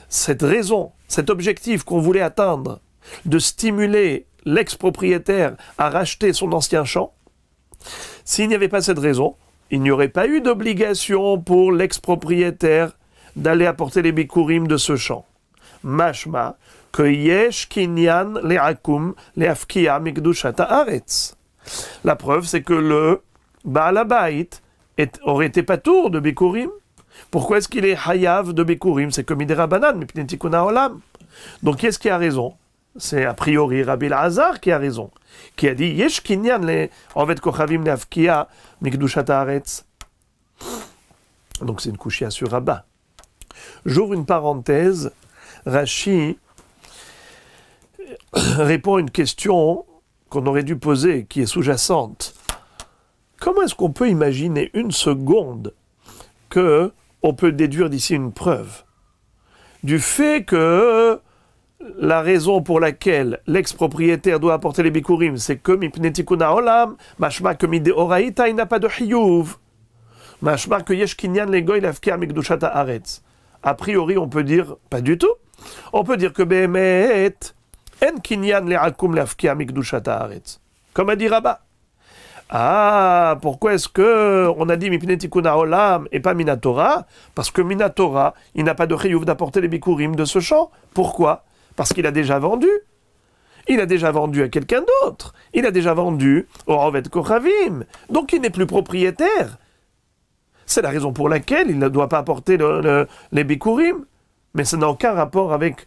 cette raison, cet objectif qu'on voulait atteindre, de stimuler l'ex-propriétaire à racheter son ancien champ, s'il n'y avait pas cette raison, il n'y aurait pas eu d'obligation pour l'ex-propriétaire d'aller apporter les bikurim de ce champ. Mashma, que yesh kinyan le'akum le'afkia mikdushat haaretz. La preuve, c'est que le Baal Habayit aurait été patour de bikurim. Pourquoi est-ce qu'il est hayav de bikurim? C'est comme Midera Banan, Mipnei Tikkun HaOlam. Donc, qui est-ce qui a raison? C'est a priori Rabbi Elazar qui a raison, qui a dit Yesh kinyan le Rovet Kochavim le'afkia mikdushat haaretz. Donc, c'est une couchia sur Rabba. J'ouvre une parenthèse. Rashi répond à une question qu'on aurait dû poser, qui est sous-jacente. Comment est-ce qu'on peut imaginer une seconde que on peut déduire d'ici une preuve du fait que la raison pour laquelle l'ex-propriétaire doit apporter les bikurim, c'est que Mipnei Tikkun HaOlam, mashma que mideoraita, il n'a pas de chiyuv. Mashma que yesh kinyan legoy lafkia mikdushat haaretz. A priori, on peut dire, pas du tout. On peut dire que Behemet, en kinyan le'akum lafkia mikdushat haaretz. Comme a dit Rabba. Ah, pourquoi est-ce que on a dit Mipnei Tikkun HaOlam et pas Minatora? Parce que Minatora, il n'a pas de chiyuv d'apporter les bikurim de ce champ. Pourquoi? Parce qu'il a déjà vendu. Il a déjà vendu à quelqu'un d'autre. Il a déjà vendu au Rovet Kochavim. Donc il n'est plus propriétaire. C'est la raison pour laquelle il ne doit pas apporter les bikurim. Mais ça n'a aucun rapport avec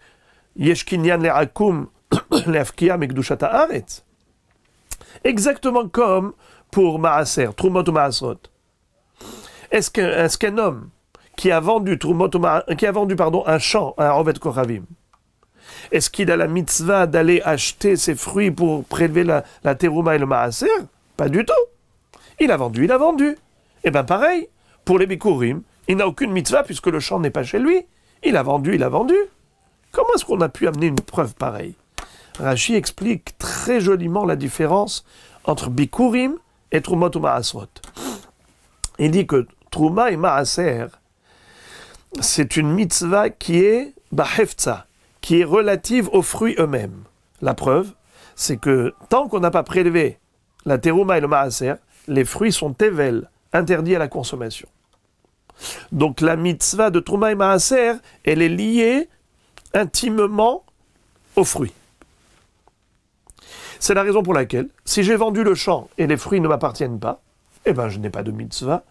Yesh Kinyan le'akum le'afkia mikdushat haaretz. Exactement comme pour Maaser, Trumot ou Maasrot. Est-ce qu'un homme qui a vendu un champ à un Rovet Kochavim, Est-ce qu'il a la mitzvah d'aller acheter ses fruits pour prélever la terouma et le maaser? Pas du tout. Il a vendu, il a vendu. Et bien pareil, pour les bikurim, il n'a aucune mitzvah puisque le champ n'est pas chez lui. Il a vendu, il a vendu. Comment est-ce qu'on a pu amener une preuve pareille? Rashi explique très joliment la différence entre bikurim et trumot ou maasrot. Il dit que truma et maaser, c'est une mitzvah qui est bahefza, qui est relative aux fruits eux-mêmes. La preuve, c'est que tant qu'on n'a pas prélevé la terouma et le maaser, les fruits sont tevel, interdits à la consommation. Donc la mitzvah de truma et maaser, elle est liée intimement aux fruits. C'est la raison pour laquelle, si j'ai vendu le champ et les fruits ne m'appartiennent pas, eh ben je n'ai pas de mitzvah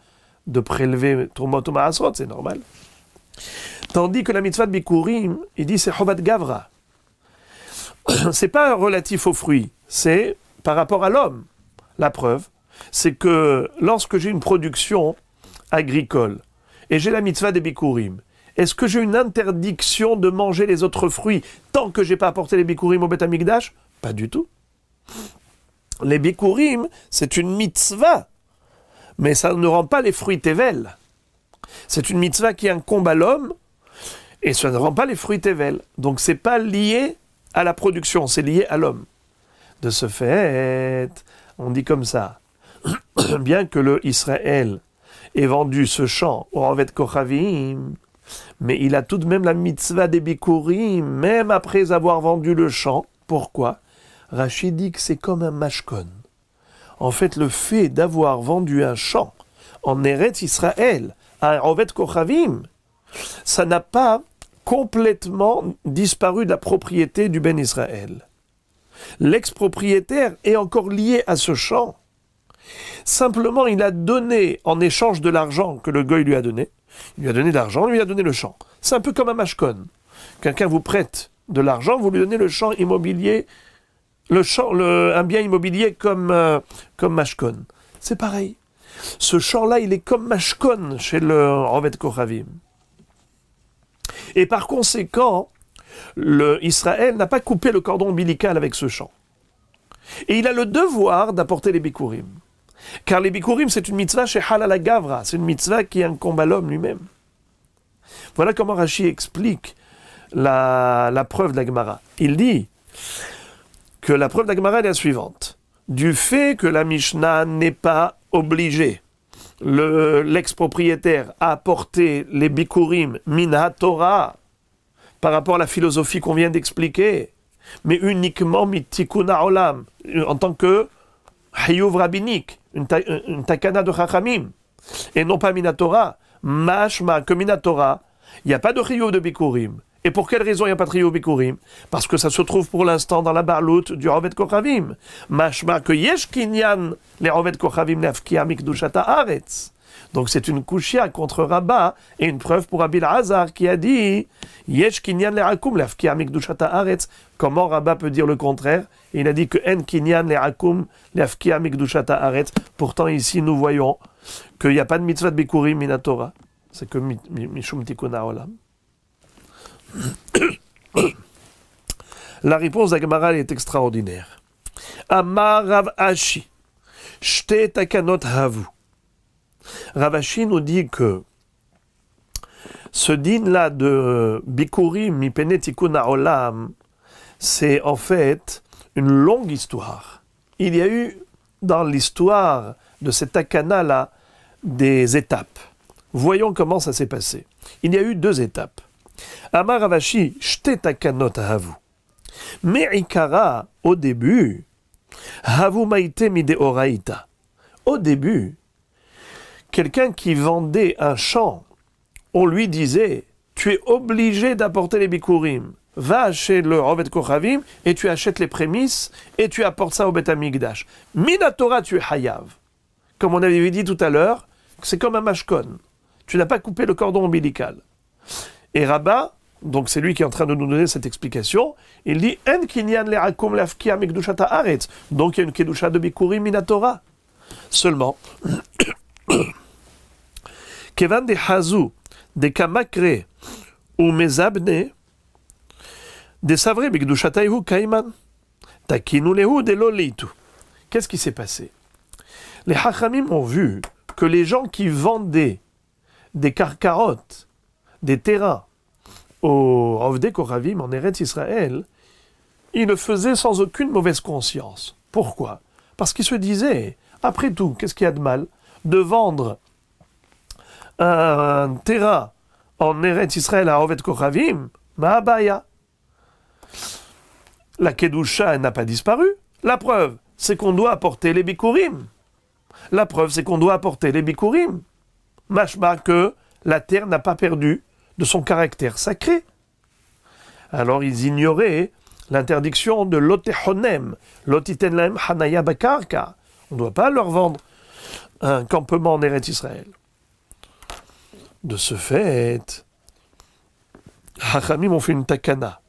de prélever trumot ou maasrot, c'est normal. Tandis que la mitzvah de bikurim, il dit c'est chovat gavra. C'est pas relatif aux fruits, c'est par rapport à l'homme. La preuve, c'est que lorsque j'ai une production agricole et j'ai la mitzvah des bikurim, est-ce que j'ai une interdiction de manger les autres fruits tant que j'ai pas apporté les bikurim au Beth Amikdash? Pas du tout. Les bikurim, c'est une mitzvah, mais ça ne rend pas les fruits tevel. C'est une mitzvah qui incombe à l'homme, et ça ne rend pas les fruits tevel. Donc c'est pas lié à la production, c'est lié à l'homme. De ce fait, on dit comme ça, bien que le Israël ait vendu ce champ au Ravet Kochavim, mais il a tout de même la mitzvah des bikurim, même après avoir vendu le champ. Pourquoi? Rashi dit que c'est comme un mashkon. En fait, le fait d'avoir vendu un champ en Eretz Israël à un Ravet Kochavim, ça n'a pas complètement disparu de la propriété du Ben Israël. L'ex-propriétaire est encore lié à ce champ. Simplement, il a donné, en échange de l'argent que le goy lui a donné, il lui a donné de l'argent, lui a donné le champ. C'est un peu comme un mashkon. Quelqu'un vous prête de l'argent, vous lui donnez le champ immobilier, un bien immobilier comme mashkon. C'est pareil. Ce champ-là, il est comme mashkon chez le Ravet Kochavim. Et par conséquent, Israël n'a pas coupé le cordon ombilical avec ce champ. Et il a le devoir d'apporter les bikurim. Car les bikurim, c'est une mitzvah chez Halal Gavra, c'est une mitzvah qui incombe à l'homme lui-même. Voilà comment Rashi explique la preuve de la Gemara. Il dit que la preuve de la Gemara est la suivante. Du fait que la Mishnah n'est pas obligée, l'ex-propriétaire a apporté les bikurim min Torah par rapport à la philosophie qu'on vient d'expliquer, mais uniquement mitikuna olam, en tant que hayuv rabbinique, une takana de chachamim, et non pas minatora, mashma que minatora, il n'y a pas de hayuv de bikurim. Et pour quelle raison il n'y a pas de hayuv bikurim? Parce que ça se trouve pour l'instant dans la barloute du Ravet Kochavim. Mashma que yesh kinyan les Ravet Kochavim nefkia mikdushata aretz. Donc c'est une kushia contre Rabba et une preuve pour Rabbi Elazar qui a dit yesh kinyan le'akum lefkia mikdushata aretz. Comment Rabba peut dire le contraire? Il a dit que en kinyan le'akum lefkia mikdushata aretz. Pourtant ici nous voyons qu'il n'y a pas de mitzvah de bikurim minatora. C'est que mishum tikuna olam. La réponse d'Agmara est extraordinaire. Amar Rav Ashi, shte takanot havu. Rav Ashi nous dit que ce din-là de bikurim mipene tikuna olam, c'est en fait une longue histoire. Il y a eu dans l'histoire de cette takana-là des étapes. Voyons comment ça s'est passé. Il y a eu 2 étapes. Amar Rav Ashi, shte takanot havu. Me'ikara, au début, havu maite mideoraita. Au début, quelqu'un qui vendait un champ, on lui disait, tu es obligé d'apporter les bikurim. Va chez le Ravet Kochavim et tu achètes les prémices et tu apportes ça au Beth Amikdash. Minatora, tu es hayav. Comme on avait dit tout à l'heure, c'est comme un mashkon. Tu n'as pas coupé le cordon ombilical. Et Rabba, donc c'est lui qui est en train de nous donner cette explication, il dit en kinyan le'akum lafkia mikdushata aretz. Donc il y a une kedusha de bikurim minatora. Seulement, kevan de hazu de kamakre ou mezabne, Des savrés bigdushataihu kaiman. Takinu lehu de lolitu. Qu'est-ce qui s'est passé? Les Hachamim ont vu que les gens qui vendaient des karkarotes, des terrains, aux Ovdei Koravim en Eretz Israël, ils le faisaient sans aucune mauvaise conscience. Pourquoi? Parce qu'ils se disaient, après tout, qu'est-ce qu'il y a de mal de vendre un terrain en Eretz Israël à Ovdei Koravim? Ma'abaya. La Kedusha n'a pas disparu. La preuve, c'est qu'on doit apporter les Bikurim. La preuve, c'est qu'on doit apporter les Bikurim. Mashma que la terre n'a pas perdu de son caractère sacré. Alors ils ignoraient l'interdiction de l'otehonem, l'otitenlem hanaya bakarka. On ne doit pas leur vendre un campement en Eretz Israël. De ce fait, Hachamim ont fait une takana.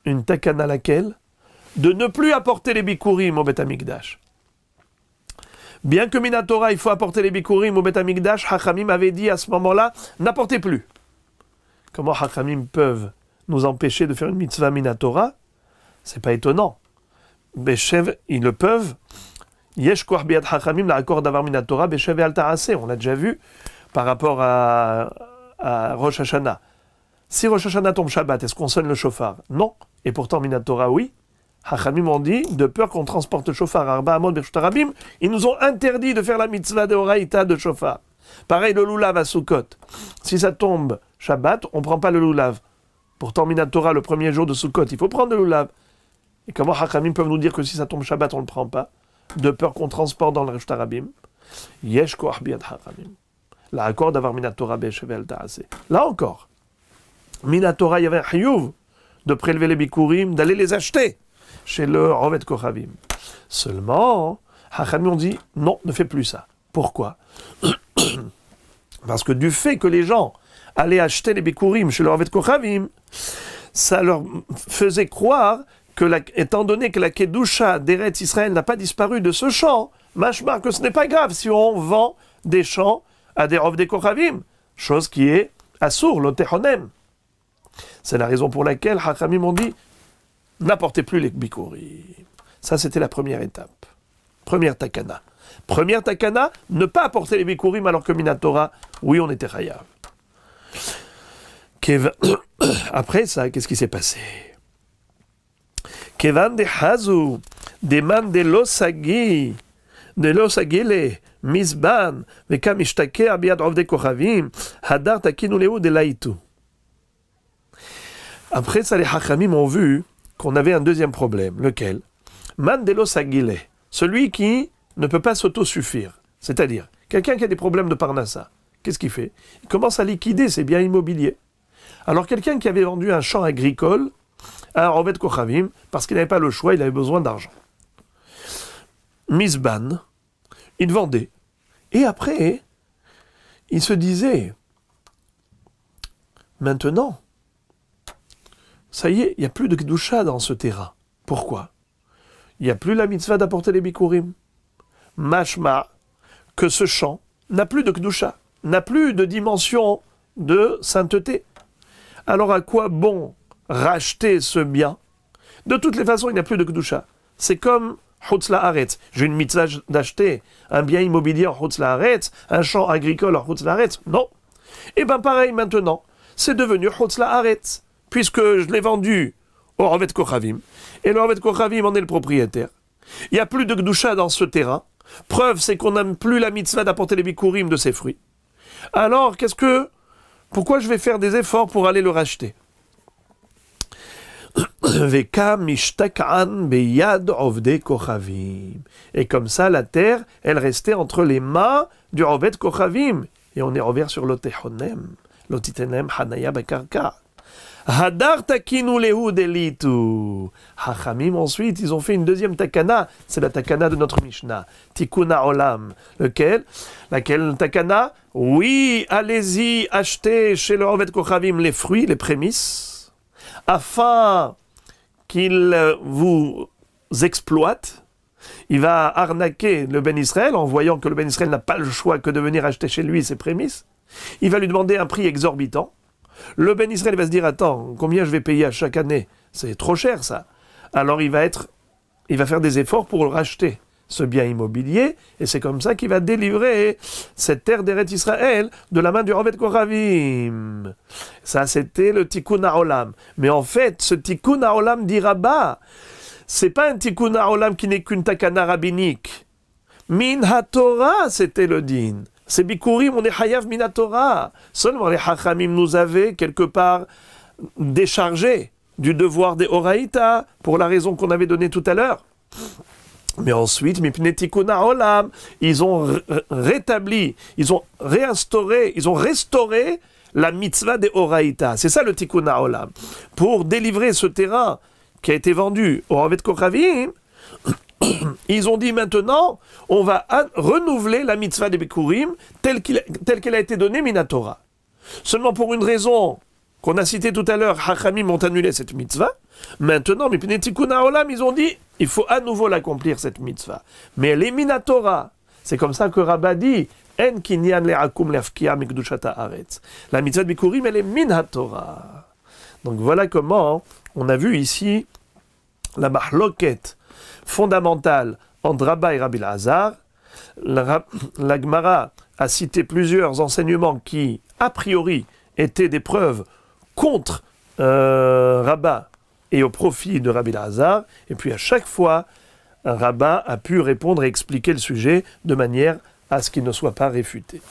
Une takana laquelle? De ne plus apporter les bikurim au Beth Amikdash. Bien que Minatora, il faut apporter les bikurim au Beth Amikdash, Hachamim avait dit à ce moment-là, n'apportez plus. Comment Hachamim peuvent nous empêcher de faire une mitzvah Minatora? C'est pas étonnant. Beshev, ils le peuvent. Yesh koach biad Hachamim l'accord d'avoir Minatora, Beshev et al ta'aseh. On l'a déjà vu par rapport à Rosh Hashanah. Si Rosh Hashanah tombe Shabbat, est-ce qu'on sonne le shofar? Non. Et pourtant Minatora, oui. Hachamim ont dit, de peur qu'on transporte le shofar à Arba Amot Birshut Harabim, ils nous ont interdit de faire la mitzvah de Horaïta de shofar. Pareil, le lulav à Sukkot. Si ça tombe Shabbat, on ne prend pas le lulav. Pourtant, Minatora, le premier jour de Sukkot, il faut prendre le lulav. Et comment Hachamim peuvent nous dire que si ça tombe Shabbat, on ne le prend pas? De peur qu'on transporte dans le Birshut Harabim. Yesh koach biad Hachamim. L'accord d'avoir Minatora Beshevel Ta'aseh. Là encore, Minatora, il y avait un chiyuv de prélever les bikurim, d'aller les acheter chez le Ovdei Koravim. Seulement, Hachamim ont dit, non, ne fais plus ça. Pourquoi? Parce que du fait que les gens allaient acheter les bikurim chez le Ovdei Koravim, ça leur faisait croire que, étant donné que la Kedusha d'Eretz Israël n'a pas disparu de ce champ, mashma que ce n'est pas grave si on vend des champs à des Ovdei Koravim, chose qui est assour, l'otehonem. C'est la raison pour laquelle Hachamim ont dit, n'apportez plus les bikurim. Ça, c'était la première étape. Première takana. Première takana, ne pas apporter les bikurim alors que Minatora, oui, on était chayav. Après ça, qu'est-ce qui s'est passé? Kevan de Hazu, de man de losagi, de losagile, misban, vekam ishtaker biad Ovdei Koravim, hadar takinu lehu de laitu. Après ça, les Hachamim ont vu qu'on avait un deuxième problème. Lequel? Mandelo Sagile, celui qui ne peut pas s'autosuffire. C'est-à-dire, quelqu'un qui a des problèmes de parnassa. Qu'est-ce qu'il fait? Il commence à liquider ses biens immobiliers. Alors quelqu'un qui avait vendu un champ agricole à Ovdei Koravim, parce qu'il n'avait pas le choix, il avait besoin d'argent. Misban, il vendait. Et après, il se disait, maintenant, ça y est, il n'y a plus de Kedusha dans ce terrain. Pourquoi? Il n'y a plus la mitzvah d'apporter les bikurim. Mashma, que ce champ n'a plus de Kedusha, n'a plus de dimension de sainteté. Alors à quoi bon racheter ce bien? De toutes les façons, il n'y a plus de Kedusha. C'est comme Chutz La'aretz. J'ai une mitzvah d'acheter un bien immobilier en Chutz La'aretz, un champ agricole en Chutz La'aretz. Non. Et bien pareil maintenant, c'est devenu Chutz La'aretz, puisque je l'ai vendu au Ovdei Koravim, et le Ovdei Koravim en est le propriétaire. Il n'y a plus de Kedusha dans ce terrain. Preuve, c'est qu'on n'a plus la mitzvah d'apporter les bikurim de ses fruits. Alors, pourquoi je vais faire des efforts pour aller le racheter? Et comme ça, la terre, elle restait entre les mains du Ovdei Koravim. Et on est revers sur l'otehonem, l'otitenem hanaya bakarka. Hadar takinu lehu delitu. Hachamim, ensuite, ils ont fait une deuxième takana. C'est la takana de notre Mishnah. Tikuna olam. Laquelle takana? Oui, allez-y, achetez chez le Ovdei Koravim les fruits, les prémices, afin qu'il vous exploite. Il va arnaquer le Ben Israël en voyant que le Ben Israël n'a pas le choix que de venir acheter chez lui ses prémices. Il va lui demander un prix exorbitant. Le Ben Israël va se dire, attends, combien je vais payer à chaque année c'est trop cher ça. Alors il va faire des efforts pour le racheter, ce bien immobilier, et c'est comme ça qu'il va délivrer cette terre d'Eretz Israël de la main du Rav Koravim. Ça, c'était le Tikkun HaOlam. Mais en fait, ce Tikkun HaOlam dit Rabba, c'est pas un Tikkun HaOlam qui n'est qu'une takana rabbinique. Min HaTorah, c'était le din. C'est Bikurim, on est Hayav Min HaTorah. Seulement les Hachamim nous avaient quelque part déchargés du devoir des Horaïta, pour la raison qu'on avait donnée tout à l'heure. Mais ensuite, Mipnei Tikkun HaOlam, ils ont rétabli, ils ont réinstauré, ils ont restauré la mitzvah des Horaïta. C'est ça le Tikkun HaOlam. Pour délivrer ce terrain qui a été vendu au Rav Koravim, ils ont dit maintenant, on va renouveler la mitzvah des Bikurim telle qu'elle a été donnée Minatora. Seulement pour une raison qu'on a citée tout à l'heure, Hachamim ont annulé cette mitzvah. Maintenant, Mipnei Tikkun HaOlam, ils ont dit, il faut à nouveau l'accomplir cette mitzvah. Mais elle est Minatora. C'est comme ça que Rabba dit, En kinyan le'akum le'afkia mikdushat haaretz. La mitzvah de Bikurim, elle est Minatora. Donc voilà comment on a vu ici la mahloket fondamentale entre Rabba et Rabbi Elazar. La Gemara a cité plusieurs enseignements qui, a priori, étaient des preuves contre Rabba et au profit de Rabbi Elazar. Et puis à chaque fois, Rabba a pu répondre et expliquer le sujet de manière à ce qu'il ne soit pas réfuté.